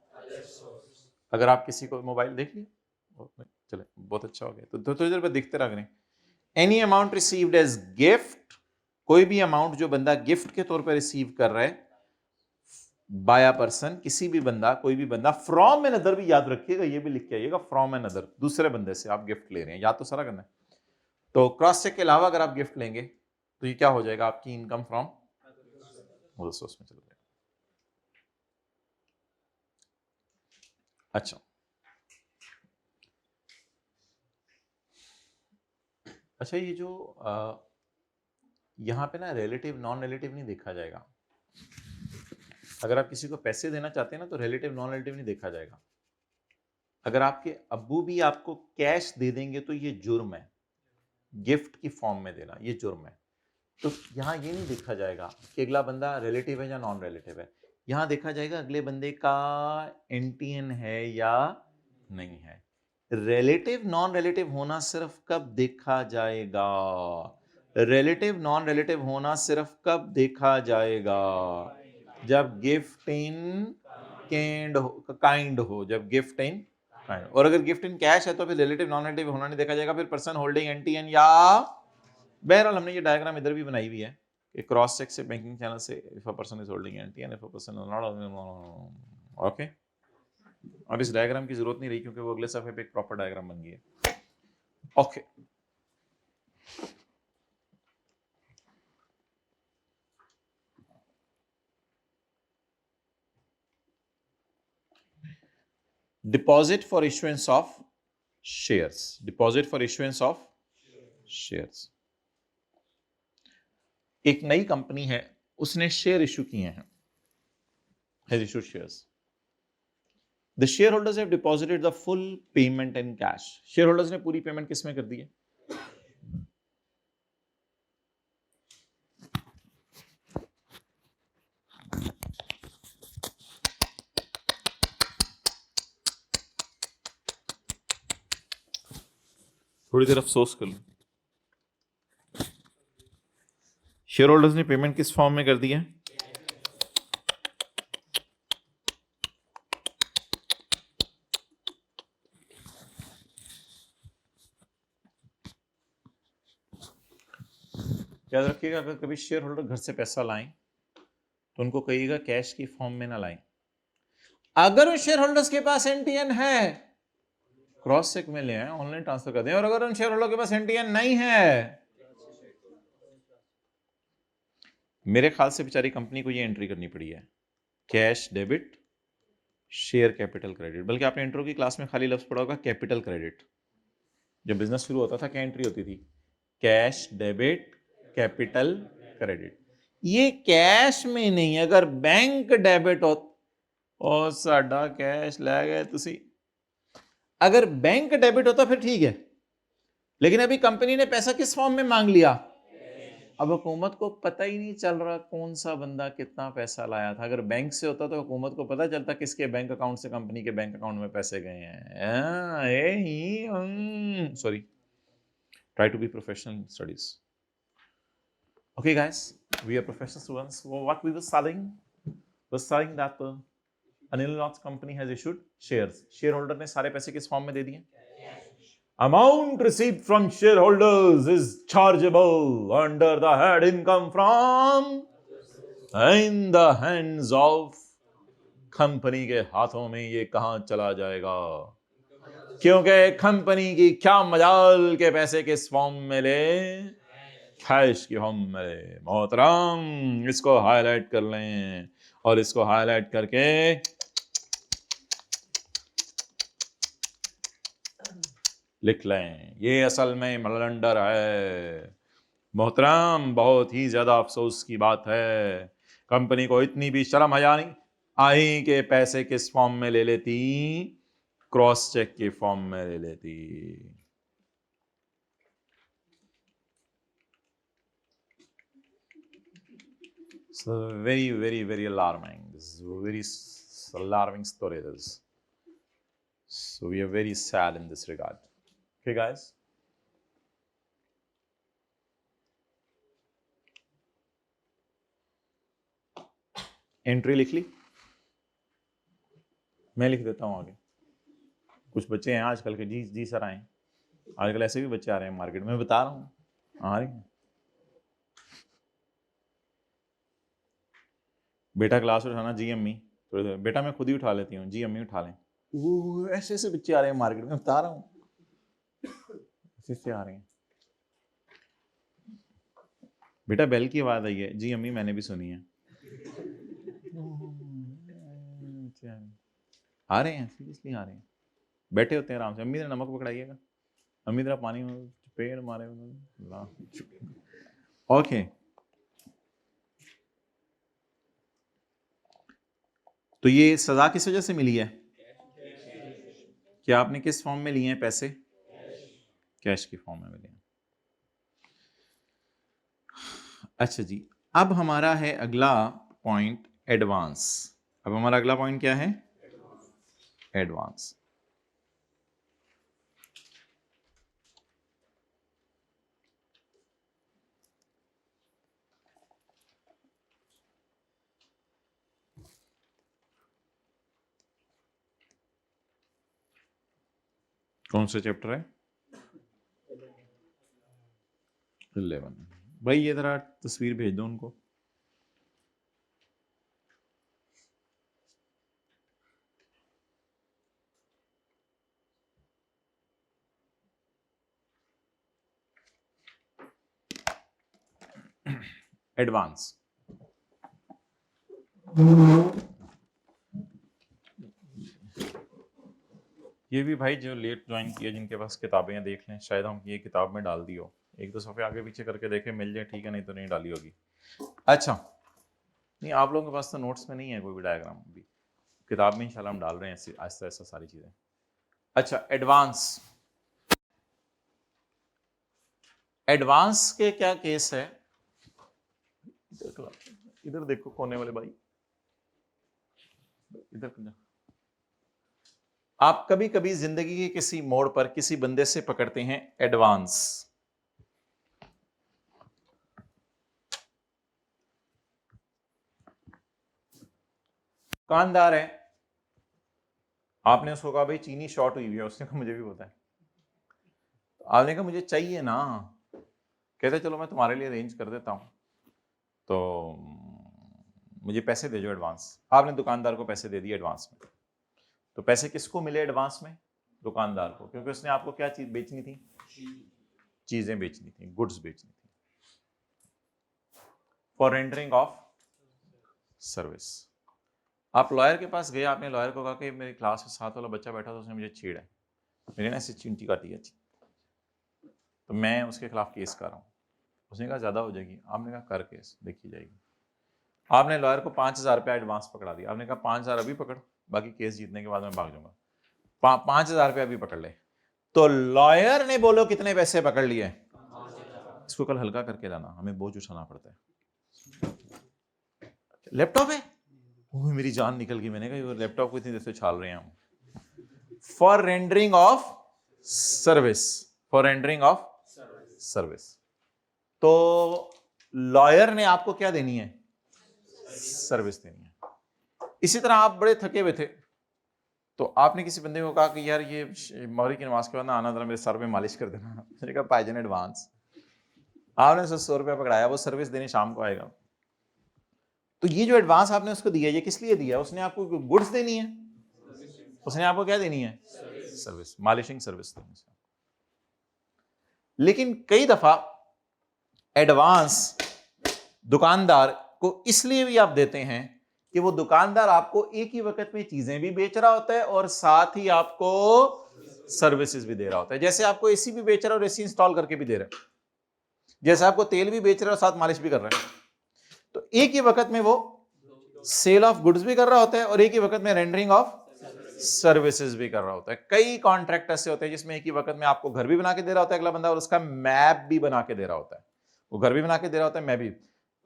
अगर आप किसी को मोबाइल देख लिया, चले बहुत अच्छा हो गया, तो थोड़ी देर बाद दिखते रह गए। Any amount received as gift, कोई भी अमाउंट जो बंदा गिफ्ट के तौर पर रिसीव कर रहा है बाय अ पर्सन, किसी भी बंदा, कोई भी बंदा, फ्रॉम एन अदर भी याद रखिएगा, ये भी लिख के आइएगा, फ्रॉम एन अदर, दूसरे बंदे से आप गिफ्ट ले रहे हैं, याद तो सारा करना है। तो क्रॉस चेक के अलावा अगर आप गिफ्ट लेंगे तो ये क्या हो जाएगा, आपकी इनकम फ्रॉम अदर सोर्स में चला जाएगा। अच्छा, अच्छा ये जो यहाँ पे ना रिलेटिव नॉन रिलेटिव नहीं देखा जाएगा। अगर आप किसी को पैसे देना चाहते हैं ना तो रिलेटिव नॉन रिलेटिव नहीं देखा जाएगा। अगर आपके अब्बू भी आपको कैश दे देंगे तो ये जुर्म है, गिफ्ट की फॉर्म में देना ये जुर्म है। तो यहाँ ये नहीं देखा जाएगा कि अगला बंदा रिलेटिव है या नॉन रिलेटिव है, यहाँ देखा जाएगा अगले बंदे का एनटीएन है या नहीं है। रिलेटिव नॉन रिलेटिव होना सिर्फ कब देखा जाएगा, रिलेटिव नॉन रिलेटिव होना सिर्फ कब देखा जाएगा, जब गिफ्ट इन काइंड हो, जब गिफ्ट इन काइंड। और अगर गिफ्ट इन कैश है तो फिर रिलेटिव नॉन रिलेटिव होना नहीं देखा जाएगा, फिर पर्सन होल्डिंग एनटीएन या। बहरहाल हमने ये डायग्राम इधर भी बनाई हुई है कि क्रॉस चेक से बैंकिंग चैनल से if a person is holding NTN, if a person okay. अब इस डायग्राम की जरूरत नहीं रही क्योंकि वो अगले सफे पे एक प्रॉपर डायग्राम बन गई है। Okay, deposit for issuance of shares, deposit for issuance of shares. एक नई कंपनी है, उसने शेयर इशू किए हैं, has issued shares. The shareholders have deposited the full payment in cash. Shareholders ने पूरी पेमेंट किस में कर दी है, थोड़ी देर अफसोस कर लो। शेयर होल्डर्स ने पेमेंट किस फॉर्म में कर दी है, याद रखिएगा अगर कभी शेयर होल्डर घर से पैसा लाएं तो उनको कहिएगा कैश की फॉर्म में ना लाएं। अगर उन शेयर होल्डर्स के पास एनटीएन है क्रॉस चेक में ले आए, ऑनलाइन ट्रांसफर कर दें। और अगर उन शेयर होल्डर के पास एनटीएन नहीं है, मेरे ख्याल से बेचारी कंपनी को ये एंट्री करनी पड़ी है, cash debit share capital credit. बल्कि आपने इंट्रो की क्लास में खाली लफ्ज पढ़ा होगा कैपिटल क्रेडिट। जब बिजनेस शुरू होता था क्या एंट्री होती थी, कैश डेबिट कैपिटल क्रेडिट। ये कैश में नहीं, अगर बैंक डेबिट हो और साडा कैश लै गए तुसी, अगर बैंक डेबिट होता फिर ठीक है, लेकिन अभी कंपनी ने पैसा किस फॉर्म में मांग लिया। अब हुकूमत को पता ही नहीं चल रहा कौन सा बंदा कितना पैसा लाया था। अगर बैंक से होता तो हुकूमत को पता चलता किसके बैंक अकाउंट से कंपनी के बैंक अकाउंट में पैसे गए हैं। Sorry, try to be professional in studies. Okay guys, we are professional students. What we were studying that Anil Knox company has issued shares. Shareholder ने सारे पैसे किस फॉर्म में दे दिए। Amount received from shareholders is chargeable under the head income from in the hands of company के हाथों में ये कहां चला जाएगा, क्योंकि कंपनी की क्या मजाल के पैसे किस फॉर्म में ले, कैश की फॉर्म में ले। मोहतरम इसको हाईलाइट कर लें और इसको हाईलाइट करके लिख लें, ये असल में मलंडर है। मोहतरम बहुत ही ज्यादा अफसोस की बात है, कंपनी को इतनी भी शर्म हया नहीं आई कि पैसे किस फॉर्म में ले लेती, क्रॉस चेक के फॉर्म में ले लेती। So very alarming. This is a very alarming story. This. So we are very sad in this regard. Okay, guys. Entry लिख ली, मैं लिख देता हूँ आगे। कुछ बच्चे हैं आजकल के, जी जी सर आए, आजकल ऐसे भी बच्चे आ रहे हैं मार्केट में, बता रहा हूँ आ रहे हैं। बेटा क्लास उठाना, जी अम्मी, तो बेटा मैं खुद ही उठा लेती हूँ, जी अम्मी उठा लें। वो ऐसे ऐसे बच्चे आ रहे हैं मार्केट में, बता रहा हूँ ऐसे ऐसे आ रहे हैं। बेटा बेल की आवाज आई है, जी अम्मी मैंने भी सुनी है। आ रहे हैं, सीरियसली आ रहे हैं, बैठे होते हैं आराम से, अम्मी ने नमक पकड़ाइएगा, अम्मी जरा पानी में पेड़ मारे उन्होंने। ओके, तो ये सजा किस वजह से मिली है? कि आपने किस फॉर्म में लिए हैं पैसे? कैश की फॉर्म में मिले हैं। अच्छा जी, अब हमारा है अगला पॉइंट एडवांस। अब हमारा अगला पॉइंट क्या है? एडवांस। कौन सा चैप्टर है? 11। भाई ये जरा तस्वीर भेज दो उनको। एडवांस। ये भी भाई जो लेट ज्वाइन किया, जिनके पास किताबें हैं देख लें, शायद हम ये किताब में डाल दी हो, एक दो सफ़े आगे पीछे करके देखें मिल जाए, ठीक है, नहीं तो नहीं डाली होगी। अच्छा, नहीं आप लोगों के पास तो नोट्स में नहीं है कोई भी डायग्राम, अभी किताब में इंशाल्लाह हम डाल रहे हैं ऐसा ऐसा सारी चीज़ें। अच्छा, एडवांस। एडवांस के क्या केस है? इधर देखो कोने वाले भाई, इधर। आप कभी कभी जिंदगी के किसी मोड़ पर किसी बंदे से पकड़ते हैं एडवांस। दुकानदार है, आपने उसको कहा भाई चीनी शॉर्ट हुई है, उसने कहा मुझे भी पता है, तो आपने कहा मुझे चाहिए ना, कहते चलो मैं तुम्हारे लिए अरेंज कर देता हूं, तो मुझे पैसे दे जो एडवांस। आपने दुकानदार को पैसे दे दिए एडवांस में, तो पैसे किसको मिले एडवांस में? दुकानदार को, क्योंकि उसने आपको क्या चीज बेचनी थी? चीजें बेचनी थी, गुड्स बेचनी थी, फॉर रेंडरिंग ऑफ सर्विस। आप लॉयर के पास गए, आपने लॉयर को कहा कि मेरी क्लास में 7 वाला बच्चा बैठा था, उसने मुझे छेड़ा है, मेरी ना ऐसी चिंटी काटी है, तो मैं उसके खिलाफ केस कर रहा हूँ। उसने कहा ज़्यादा हो जाएगी, आपने कहा कर केस, देखी जाएगी। आपने लॉयर को 5,000 रुपया एडवांस पकड़ा दिया, आपने कहा 5,000 अभी पकड़, बाकी केस जीतने के बाद मैं भाग जाऊंगा। 5,000 रुपया अभी पकड़ ले। तो लॉयर ने बोलो कितने पैसे पकड़ लिए? इसको कल हल्का करके लाना, हमें बोझ उठाना पड़ता है। लैपटॉप है, ओह मेरी जान निकल गई, मैंने कहा लैपटॉप को इतनी देर से छाल रहे हैं हम। For rendering of service, for rendering of service. तो लॉयर ने आपको क्या देनी है? सर्विस देनी है। इसी तरह आप बड़े थके हुए थे, तो आपने किसी बंदे को कहा कि यार ये मगरिब की नमाज के बाद ना आना, जरा मेरे सर पे मालिश कर देना, मैंने कहा पाइजन एडवांस। आपने उसको 100 रुपया पकड़ाया, वो सर्विस देने शाम को आएगा। तो ये जो एडवांस आपने उसको दिया, ये किस लिए दिया? उसने आपको गुड्स देनी है, उसने आपको क्या देनी है? सर्विस, मालिशिंग सर्विस देनी है। लेकिन कई दफा एडवांस दुकानदार को इसलिए भी आप देते हैं कि वो दुकानदार आपको एक ही वक्त में चीजें भी बेच रहा होता है और साथ ही आपको सर्विसेज भी दे रहा होता है। जैसे आपको एसी भी बेच रहा है और एसी इंस्टॉल करके भी दे रहा है, जैसे आपको तेल भी बेच रहा है और साथ मालिश भी कर रहा है। तो एक ही वक्त में वो सेल ऑफ गुड्स भी कर रहा होता है और एक ही वक्त में रेंडरिंग ऑफ सर्विसेज भी कर रहा होता है। कई कॉन्ट्रैक्ट ऐसे होते हैं जिसमें एक ही वक्त में आपको घर भी बना के दे रहा होता है अगला बंदा, और उसका मैप भी बना के दे रहा होता है। वो घर भी बना के दे रहा होता है, मैप भी।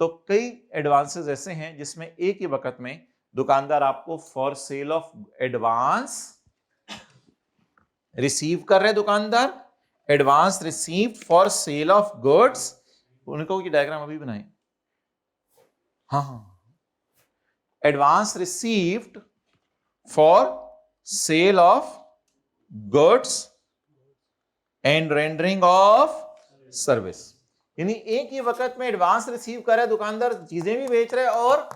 तो कई एडवांसेस ऐसे हैं जिसमें एक ही वक्त में दुकानदार आपको for sale of advance receive कर रहे हैं, दुकानदार advance received for sale of goods. उनको ये डायग्राम अभी बनाए, हाँ, advance received for sale of goods and rendering of service. यानी एक ही वक्त में एडवांस रिसीव कर रहा है दुकानदार, चीजें भी बेच रहे हैं, और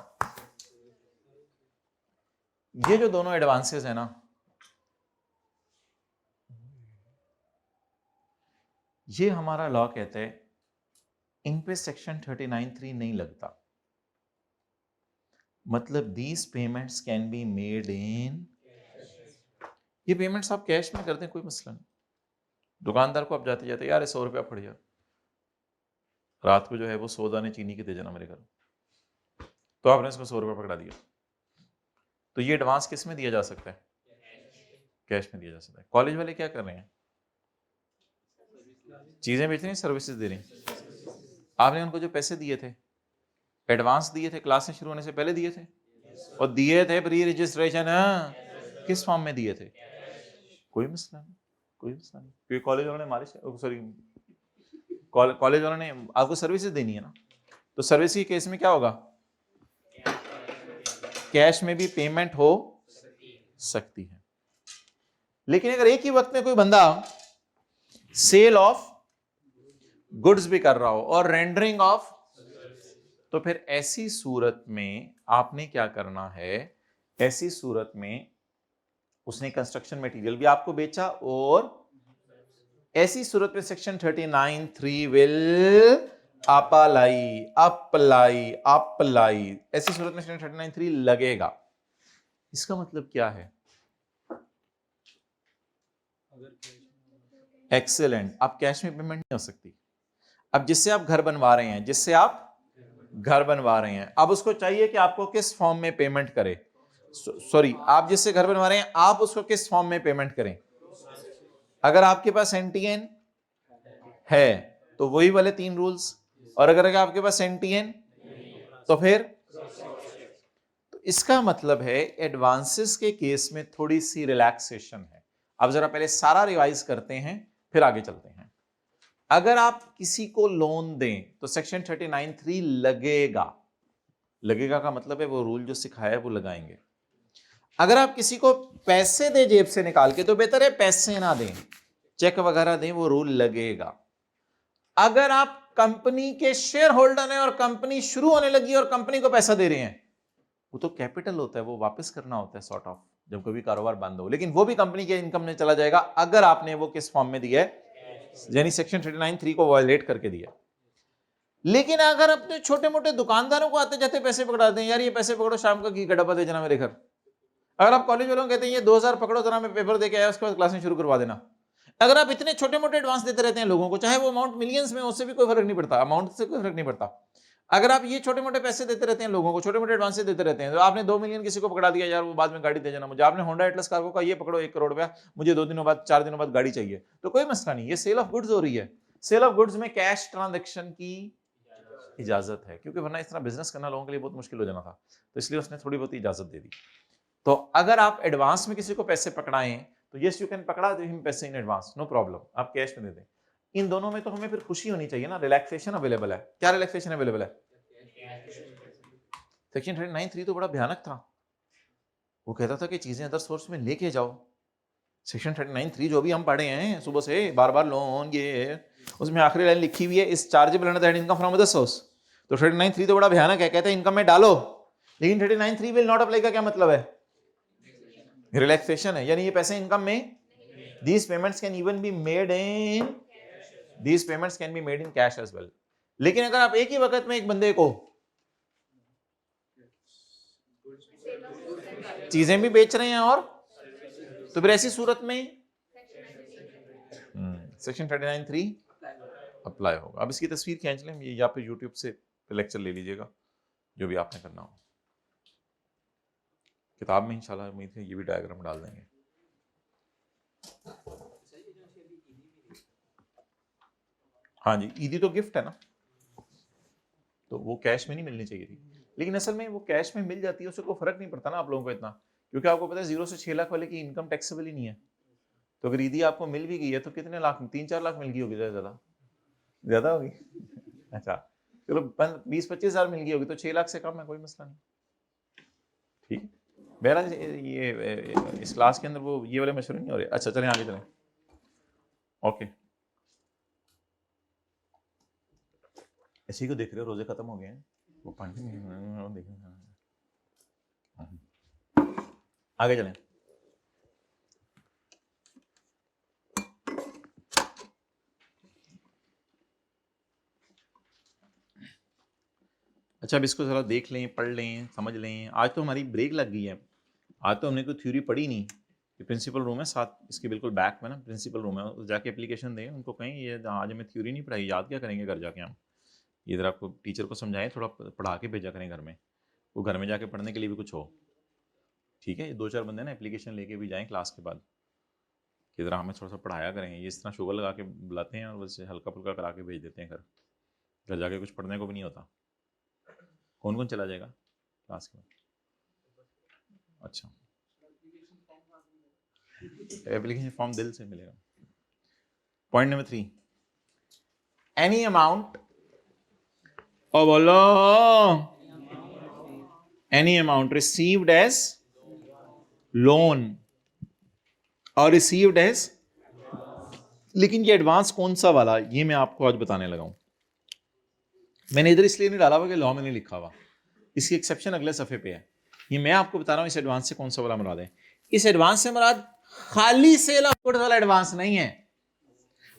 ये जो दोनों एडवांसेस है ना, ये हमारा लॉ कहता है इन पे सेक्शन 39(3) नहीं लगता। मतलब these payments can be made in, ये पेमेंट्स आप कैश में करते हैं, कोई मसला नहीं। दुकानदार को आप जाते जाते यार 100 रुपया पड़ गया, रात को जो है वो 100 दाने चीनी के दे जाना मेरे घर, तो आपने इसको 100 रुपया पकड़ा दिया, तो ये एडवांस किस में दिया जा सकता है? कैश में दिया जा सकता है। कॉलेज वाले क्या कर रहे हैं? चीजें बेच रही हैं, सर्विसेज दे रही हैं। आपने उनको जो पैसे दिए थे, एडवांस दिए थे, क्लासें शुरू होने से पहले दिए थे, और दिए थे प्री रजिस्ट्रेशन, किस फॉर्म में दिए थे? कोई मसला नहीं, कोई मसला नहीं, क्योंकि कॉलेज वालों ने हमारे, सॉरी कॉलेज वालों ने आपको सर्विसेज देनी है ना, तो सर्विस के केस में क्या होगा? कैश में भी पेमेंट हो सकती है। लेकिन अगर एक ही वक्त में कोई बंदा सेल ऑफ गुड्स भी कर रहा हो और रेंडरिंग ऑफ, तो फिर ऐसी सूरत में आपने क्या करना है? ऐसी सूरत में उसने कंस्ट्रक्शन मटेरियल भी आपको बेचा, और ऐसी सूरत में section 39(3) will apply, apply, apply. ऐसी सूरत में सेक्शन 39(3) लगेगा। इसका मतलब क्या है? एक्सेलेंट। अब कैश में पेमेंट नहीं हो सकती। अब जिससे आप घर बनवा रहे हैं, जिससे आप घर बनवा रहे हैं, अब उसको चाहिए कि आपको किस फॉर्म में पेमेंट करे, सॉरी, आप जिससे घर बनवा रहे हैं, आप उसको किस फॉर्म में पेमेंट करें। अगर आपके पास एनटीएन है तो वही वाले 3 रूल्स, और अगर आपके पास एनटीएन तो फिर, तो इसका मतलब है एडवांसेस के केस में थोड़ी सी रिलैक्सेशन है। अब जरा पहले सारा रिवाइज करते हैं, फिर आगे चलते हैं। अगर आप किसी को लोन दें तो सेक्शन 39(3) लगेगा। लगेगा का मतलब है वो रूल जो सिखाया है वो लगाएंगे। अगर आप किसी को पैसे दे जेब से निकाल के, तो बेहतर है पैसे ना दें, चेक वगैरह दें, वो रूल लगेगा। अगर आप कंपनी के शेयर होल्डर हैं और कंपनी शुरू होने लगी और कंपनी को पैसा दे रहे हैं, वो तो कैपिटल होता है, वो वापस करना होता है सॉर्ट ऑफ, जब कभी कारोबार बंद हो, लेकिन वो भी कंपनी के इनकम में चला जाएगा अगर आपने वो किस फॉर्म में दिया है, यानी सेक्शन 39(3) को वायलेट करके दिया। लेकिन अगर अपने छोटे मोटे दुकानदारों को आते जाते पैसे पकड़ा दें, यार ये पैसे पकड़ो, शाम का घी का डब्बा दे जाना मेरे घर। अगर आप कॉलेज वालों को कहते हैं ये 2000 पकड़ो, जरा मैं पेपर दे के आया, उसके बाद क्लासें शुरू करवा देना। अगर आप इतने छोटे मोटे एडवांस देते रहते हैं लोगों को, चाहे वो अमाउंट मिलियंस में, उससे भी कोई फर्क नहीं पड़ता, अमाउंट से कोई फर्क नहीं पड़ता। अगर आप ये छोटे मोटे पैसे देते रहते हैं लोगों को, छोटे मोटे एडवांस देते रहते हैं, तो आपने 2 मिलियन किसी को पकड़ा दिया, यार वो बाद में गाड़ी दे जाना मुझे, आपने होंडा एटलस कार को कहा ये पकड़ो 1 करोड़ रुपया, मुझे 2 दिनों बाद 4 दिनों बाद गाड़ी चाहिए, तो कोई मसला नहीं, ये सेल ऑफ गुड्स हो रही है। सेल ऑफ गुड्स में कैश ट्रांजैक्शन की इजाजत है, क्योंकि वरना इस तरह बिजनेस करना लोगों के लिए बहुत मुश्किल हो जाना था, तो इसलिए उसने थोड़ी बहुत इजाजत दे दी। तो अगर आप एडवांस में किसी को पैसे पकड़ाएं तो यस यू कैन पकड़ा दे हिम पैसे इन एडवांस, नो प्रॉब्लम, आप कैश में दे दें। इन दोनों में तो हमें फिर खुशी होनी चाहिए ना, रिलैक्सेशन अवेलेबल है। क्या रिलैक्सेशन अवेलेबल है? सेक्शन 39(3) तो बड़ा भयानक था, वो कहता था कि चीजें अदर सोर्स में लेके जाओ। सेक्शन 39(3) जो भी हम पढ़े हैं सुबह से बार बार लोन, ये उसमें आखिरी लाइन लिखी हुई है, इस chargeable under that income from other source. तो 39(3) तो बड़ा भयानक है, कहते हैं इनकम में डालो, लेकिन 39(3) विल नॉट अप्लाई का क्या मतलब है? रिलैक्सेशन है, यानी ये पैसे इनकम में, these payments can even be made in, these payments can be made in cash as well। लेकिन अगर आप एक ही वक्त में एक बंदे को चीजें भी बेच रहे हैं और, तो फिर ऐसी सूरत में सेक्शन 39(3) अप्लाई होगा। अब इसकी तस्वीर खींच लें, ये या फिर यूट्यूब से लेक्चर ले लीजिएगा, जो भी आपने करना हो। किताब में इंशाल्लाह उम्मीद है ये भी डायग्राम डाल देंगे। हाँ जी, ईदी तो गिफ्ट है ना, तो वो कैश में नहीं मिलनी चाहिए थी, लेकिन असल में वो कैश में मिल जाती है, उससे कोई फर्क नहीं पड़ता ना आप लोगों को इतना, क्योंकि आपको पता है 0 से 6 लाख वाले की इनकम टैक्सेबल ही नहीं है। तो अगर ईदी आपको मिल भी गई है तो कितने लाख, 3-4 लाख मिल गई होगी, ज्यादा होगी अच्छा चलो 20-25 हज़ार मिल गई होगी, तो 6 लाख से कम है, कोई मसला नहीं। ठीक है। बहरहाल ये इस क्लास के अंदर वो ये वाले मशवरे नहीं हो रहे। अच्छा चलें आगे चलें। ओके, इसी को देख रहे हो, रोजे खत्म हो गए हैं, वो पानी में देखें। आगे चलें। अच्छा, अब इसको ज़रा देख लें, पढ़ लें, समझ लें। आज तो हमारी ब्रेक लग गई है, आज तो हमने कोई थ्योरी पढ़ी नहीं। ये प्रिंसिपल रूम है साथ इसके बिल्कुल बैक में ना, प्रिंसिपल रूम है, उस जाके एप्लीकेशन दें, उनको कहें ये आज हमें थ्योरी नहीं पढ़ाई, याद क्या करेंगे घर जाके हम। ये ज़रा आपको टीचर को समझाएं, थोड़ा पढ़ा के भेजा करें घर में, वो घर में जाके पढ़ने के लिए भी कुछ हो। ठीक है, ये 2-4 बंदे ना एप्लीकेशन लेके भी जाएँ क्लास के बाद कि ज़रा हमें थोड़ा सा पढ़ाया करें। ये इस तरह शुगर लगा के बुलाते हैं और बस हल्का फुल्का करा के भेज देते हैं घर, घर जाके कुछ पढ़ने को भी नहीं होता। कौन कौन चला जाएगा क्लास के बाद? अच्छा, एप्लीकेशन फॉर्म दिल से मिलेगा। पॉइंट नंबर 3, एनी अमाउंट, ओ बोलो, any amount received as loan और रिसीव्ड एज, लेकिन ये एडवांस कौन सा वाला, ये मैं आपको आज बताने लगा हूं। मैंने इधर इसलिए नहीं डाला हुआ कि लॉ में नहीं लिखा हुआ, इसकी एक्सेप्शन अगले सफ़े पे है। ये मैं आपको बता रहा हूँ इस एडवांस से कौन सा वाला मुराद है। इस एडवांस से मुराद खाली सेल ऑफ गुड्स वाला एडवांस नहीं है।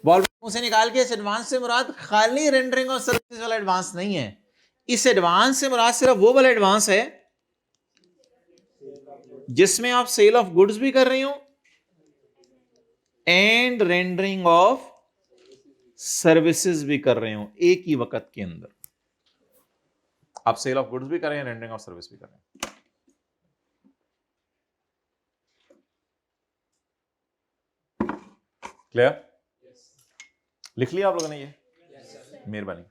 वॉल्वो से निकाल के इस एडवांस से मुराद खाली रेंडरिंग ऑफ सर्विसेज वाला एडवांस नहीं है। इस एडवांस से मुराद सिर्फ वो वाला एडवांस है जिसमें आप सेल ऑफ गुड्स भी कर रहे हो एंड रेंडरिंग ऑफ सर्विसेज भी कर रहे हो एक ही वक्त के अंदर। आप सेल ऑफ गुड्स भी कर रहे हैं, रेंडरिंग ऑफ सर्विस भी कर रहे हैं। क्लियर? लिख लिया आप लोगों ने ये? मेहरबानी।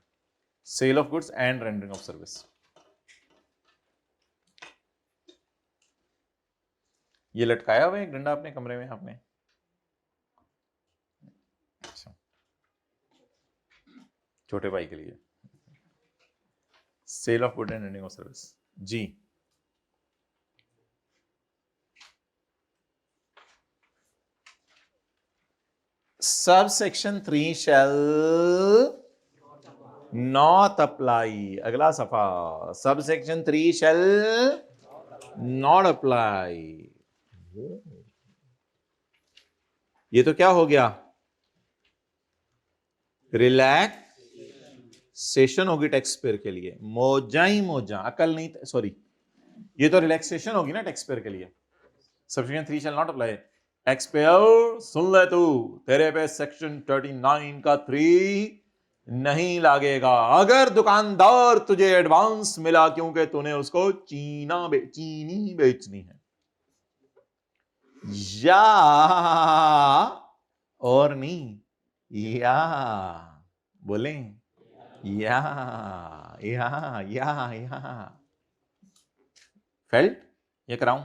Sale of goods and rendering of service. ये लटकाया हुआ है एक डंडा अपने कमरे में आपने? अच्छा, छोटे भाई के लिए sale of good and rendering of service. जी, sub section 3 shall not apply. अगला सफा, सब सेक्शन 3 शैल नॉट अप्लाई। ये तो क्या हो गया? रिलैक्सेशन होगी टैक्स पेयर के लिए। मौजा ही मौजा, अकल नहीं, सॉरी, ये तो रिलैक्सेशन होगी ना टैक्स पेयर के लिए। Section 3 shall not apply. Tax payer सुन ले तू, तेरे पे सेक्शन 39 का 3 नहीं लागेगा अगर दुकानदार तुझे एडवांस मिला क्योंकि तूने उसको चीनी बेचनी है, या और नहीं, या बोले, या फेल्ट, ये कराऊं?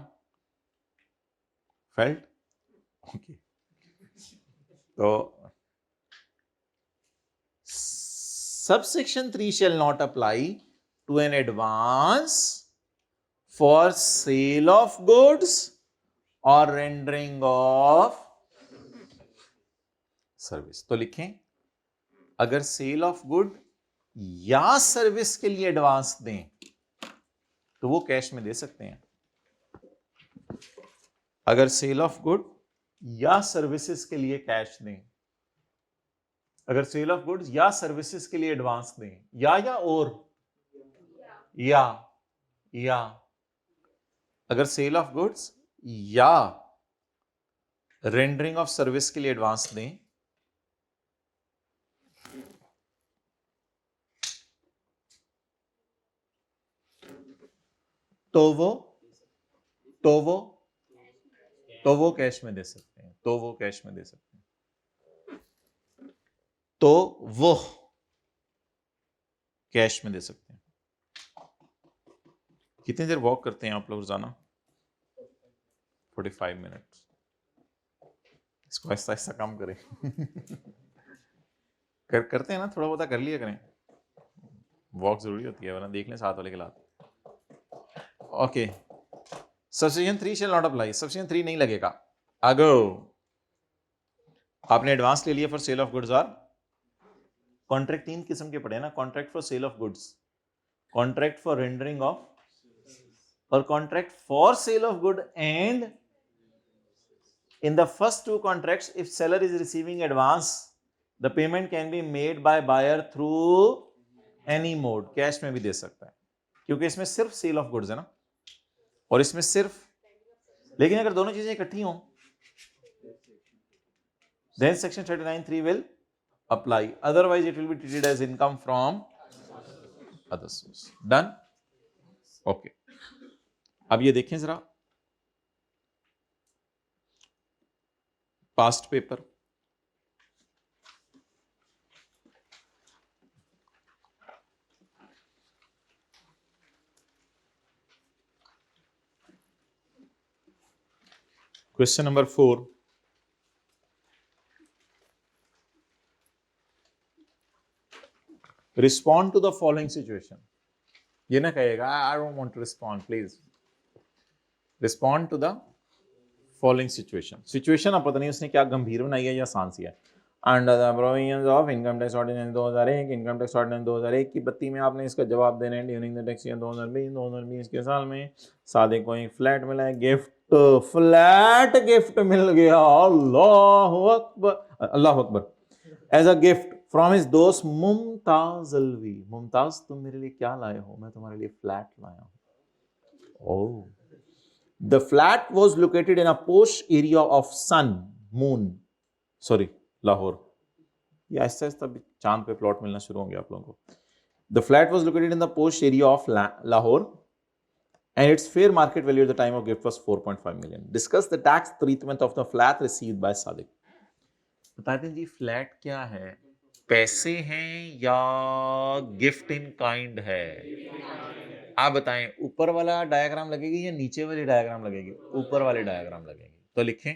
फेल्ट? ओके, तो subsection 3 shall not apply to an advance for sale of goods or rendering of service। तो लिखें, अगर सेल ऑफ गुड या सर्विस के लिए एडवांस दें तो वो कैश में दे सकते हैं। अगर सेल ऑफ गुड या सर्विसेज के लिए कैश दें, अगर सेल ऑफ गुड्स या सर्विसेज के लिए एडवांस दें, या और या अगर सेल ऑफ गुड्स या रेंडरिंग ऑफ सर्विस के लिए एडवांस दें तो वो कैश में दे सकते हैं, तो वो कैश में दे सकते हैं, तो वो कैश में दे सकते हैं। कितनी देर वॉक करते हैं आप लोग रोजाना? 45 मिनट। इसको ऐसा ऐसा काम करें करते हैं ना, थोड़ा बहुत कर लिया करें, वॉक जरूरी होती है, वरना देख लें साथ वाले के लात। Okay, subsection 3 shall not apply, subsection 3 नहीं लगेगा। आगो आपने एडवांस ले लिया फॉर सेल ऑफ गुड्स और कॉन्ट्रैक्ट 3 किस्म के पड़े ना, contract for sale of goods, contract for rendering of और contract for sale of good. And in the first two contracts, if seller is receiving advance, the payment can be made by buyer through any mode, cash में भी दे सकता है, क्योंकि इसमें सिर्फ सेल ऑफ गुड्स है ना, और इसमें सिर्फ, लेकिन अगर दोनों चीजें इकट्ठी हों then section 39(3) will apply, otherwise it will be treated as income from other source. Done? Okay. अब ये देखें जरा past paper, question number 4, respond to the following situation. ये ना कहेगा I don't want to respond, please respond to the following situation. Situation आप पता नहीं उसने क्या गंभीर बनाई है या आसान सी है। Under the provisions of income tax ordinance 2001, income tax ordinance 2001 की बत्ती में आपने इसका जवाब देना है। ड्यूरिंग द टैक्स ईयर 2020 के साल में सादिक को एक फ्लैट मिला है, गिफ्ट, फ्लैट गिफ्ट मिल गया, अल्लाह अकबर, अल्लाह अकबर, as a gift from his दोस्त मुमताज अलवी। मुमताज तुम मेरे लिए क्या लाए हो? मैं तुम्हारे लिए फ्लैट लाया हूं। ओह, the flat was located in a posh area of moon, Lahore. ये ऐसा चांद पे प्लॉट मिलना शुरू हो गया आप लोगों को। The flat was located in the posh area of Lahore and its fair market value at the time of gift was 4.5 million. Discuss the tax treatment of the flat received by Sadiq. बता दें जी फ्लैट क्या है, पैसे हैं या गिफ्ट इन काइंड है? आप बताएं, ऊपर वाला डायग्राम लगेगी या नीचे वाली डायग्राम लगेगी? ऊपर वाली डायग्राम लगेगी। तो लिखें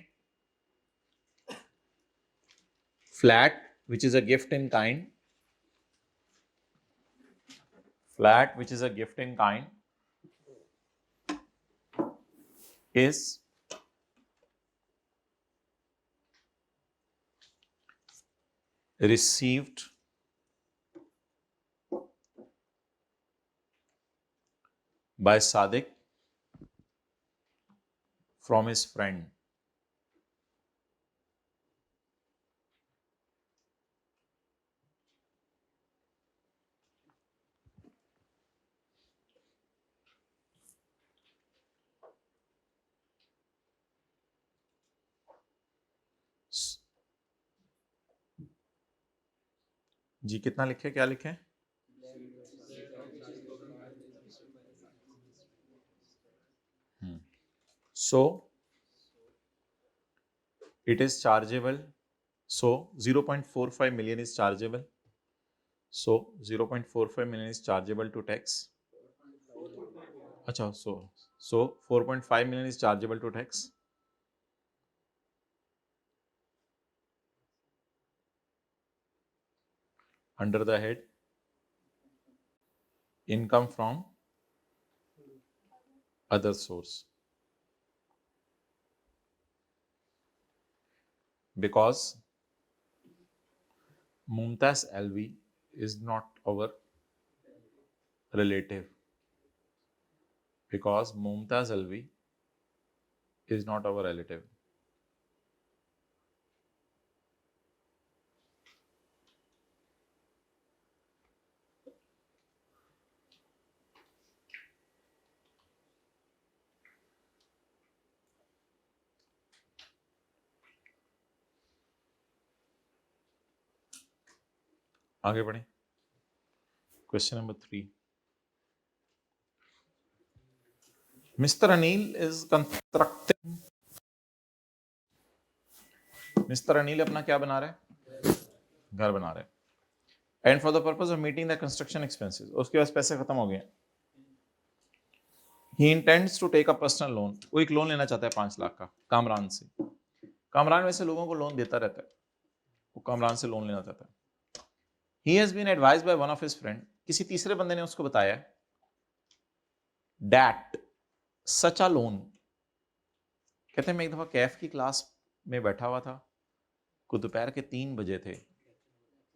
flat which is a gift in kind, flat which is a gift in kind is received by Sadiq from his friend. जी कितना लिखे, क्या लिखे? So it is chargeable, so 0.45 million is chargeable, so 0.45 million is chargeable to tax. अच्छा, so 4.5 million is chargeable to tax. Under the head income from other source, because Mumtaz Alvi is not our relative, because Mumtaz Alvi is not our relative. आगे बढ़े, question number 3। Mister Anil is constructing, mister Anil अपना क्या बना रहा है? घर बना रहा है। And for the purpose of meeting the construction expenses, उसके पास पैसे खत्म हो गए। He intends to take a personal loan, वो एक लोन लेना चाहता है 5 लाख का कामरान से। कामरान वैसे लोगों को लोन देता रहता है, वो कामरान से लोन लेना चाहता है। He has been advised by one of his friend, किसी तीसरे बंदे ने उसको बताया that such a loan, कहते हैं मैं एक दफ़ा कैफ की क्लास में बैठा हुआ था, को दोपहर के 3 बजे थे,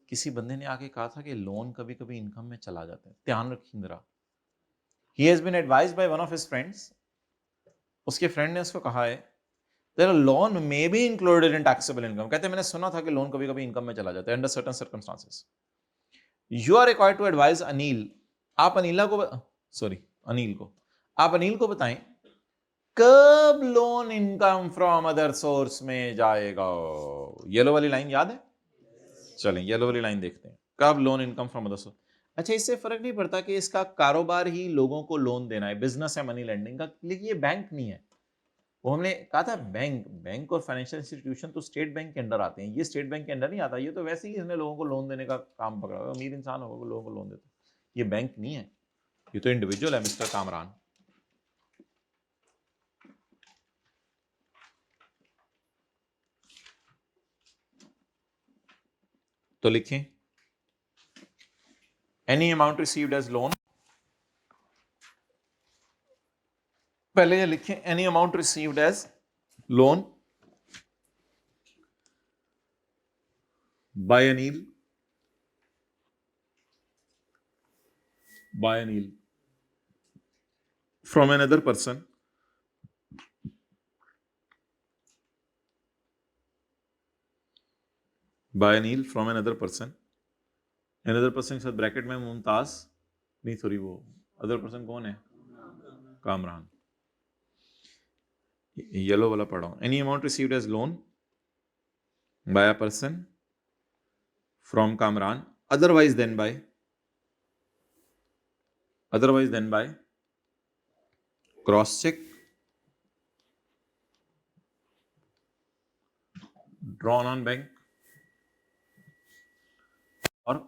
किसी बंदे ने आके कहा था कि लोन कभी कभी इनकम में चला जाता है, ध्यान रखिए जरा। He has been advised by one of his friends, उसके फ्रेंड ने उसको कहा है that loan may be included in taxable income. कहते हैं मैंने सुना था कि लोन कभी कभी इनकम में चला जाता है under certain circumstances. You are required to advise Anil, आप अनिला को सॉरी अनिल को, आप अनिल को बताएं कब loan income from other source में जाएगा। येलो वाली लाइन याद है? चलें येलो वाली लाइन देखते हैं, कब loan income from other source. अच्छा, इससे फर्क नहीं पड़ता कि इसका कारोबार ही लोगों को लोन देना है, बिजनेस है मनी लेंडिंग का, लेकिन ये बैंक नहीं है। वो हमने कहा था बैंक और फाइनेंशियल इंस्टीट्यूशन तो स्टेट बैंक के अंडर आते हैं, ये स्टेट बैंक के अंडर नहीं आता। ये तो वैसे ही इसने लोगों को लोन देने का काम पकड़ा हुआ, अमीर इंसान होगा वो लोगों को लोन देता है, ये बैंक नहीं है, ये तो इंडिविजुअल है मिस्टर कामरान। तो लिखें any amount received as loan, पहले ये लिखें any amount received as loan by Anil from another person by Anil from another person के साथ ब्रैकेट में मुमताज नहीं, सॉरी वो अदर पर्सन कौन है? कामरान। येलो वाला पढ़ा हूं, any amount received as loan by a person from Kamran otherwise than by cross cheque drawn on bank और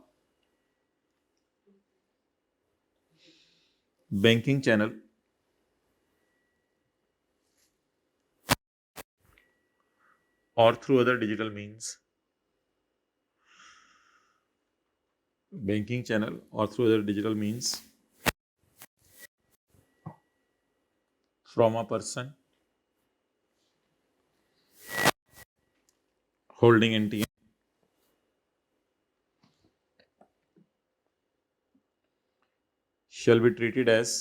बैंकिंग चैनल और through other digital means, banking channel और through other digital means from a person holding NTM shall be treated as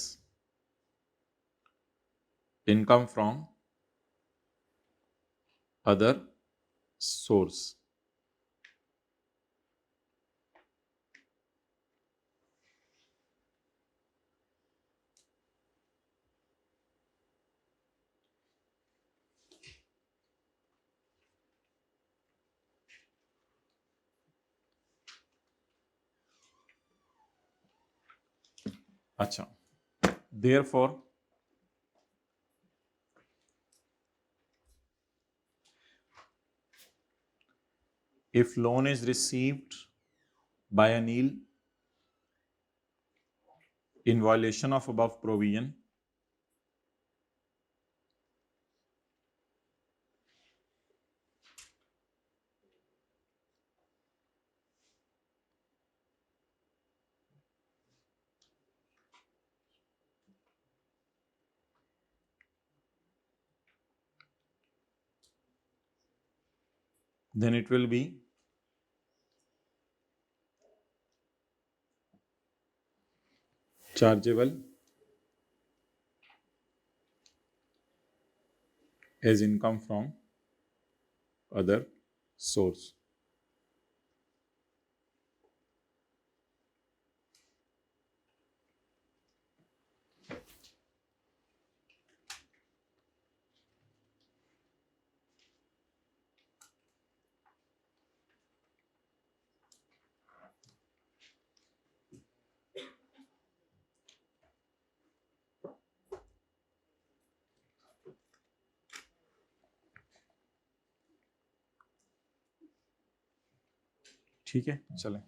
income from other source। अच्छा, therefore if loan is received by Anil in violation of above provision, then it will be chargeable as income from other source। ठीक है, चलें।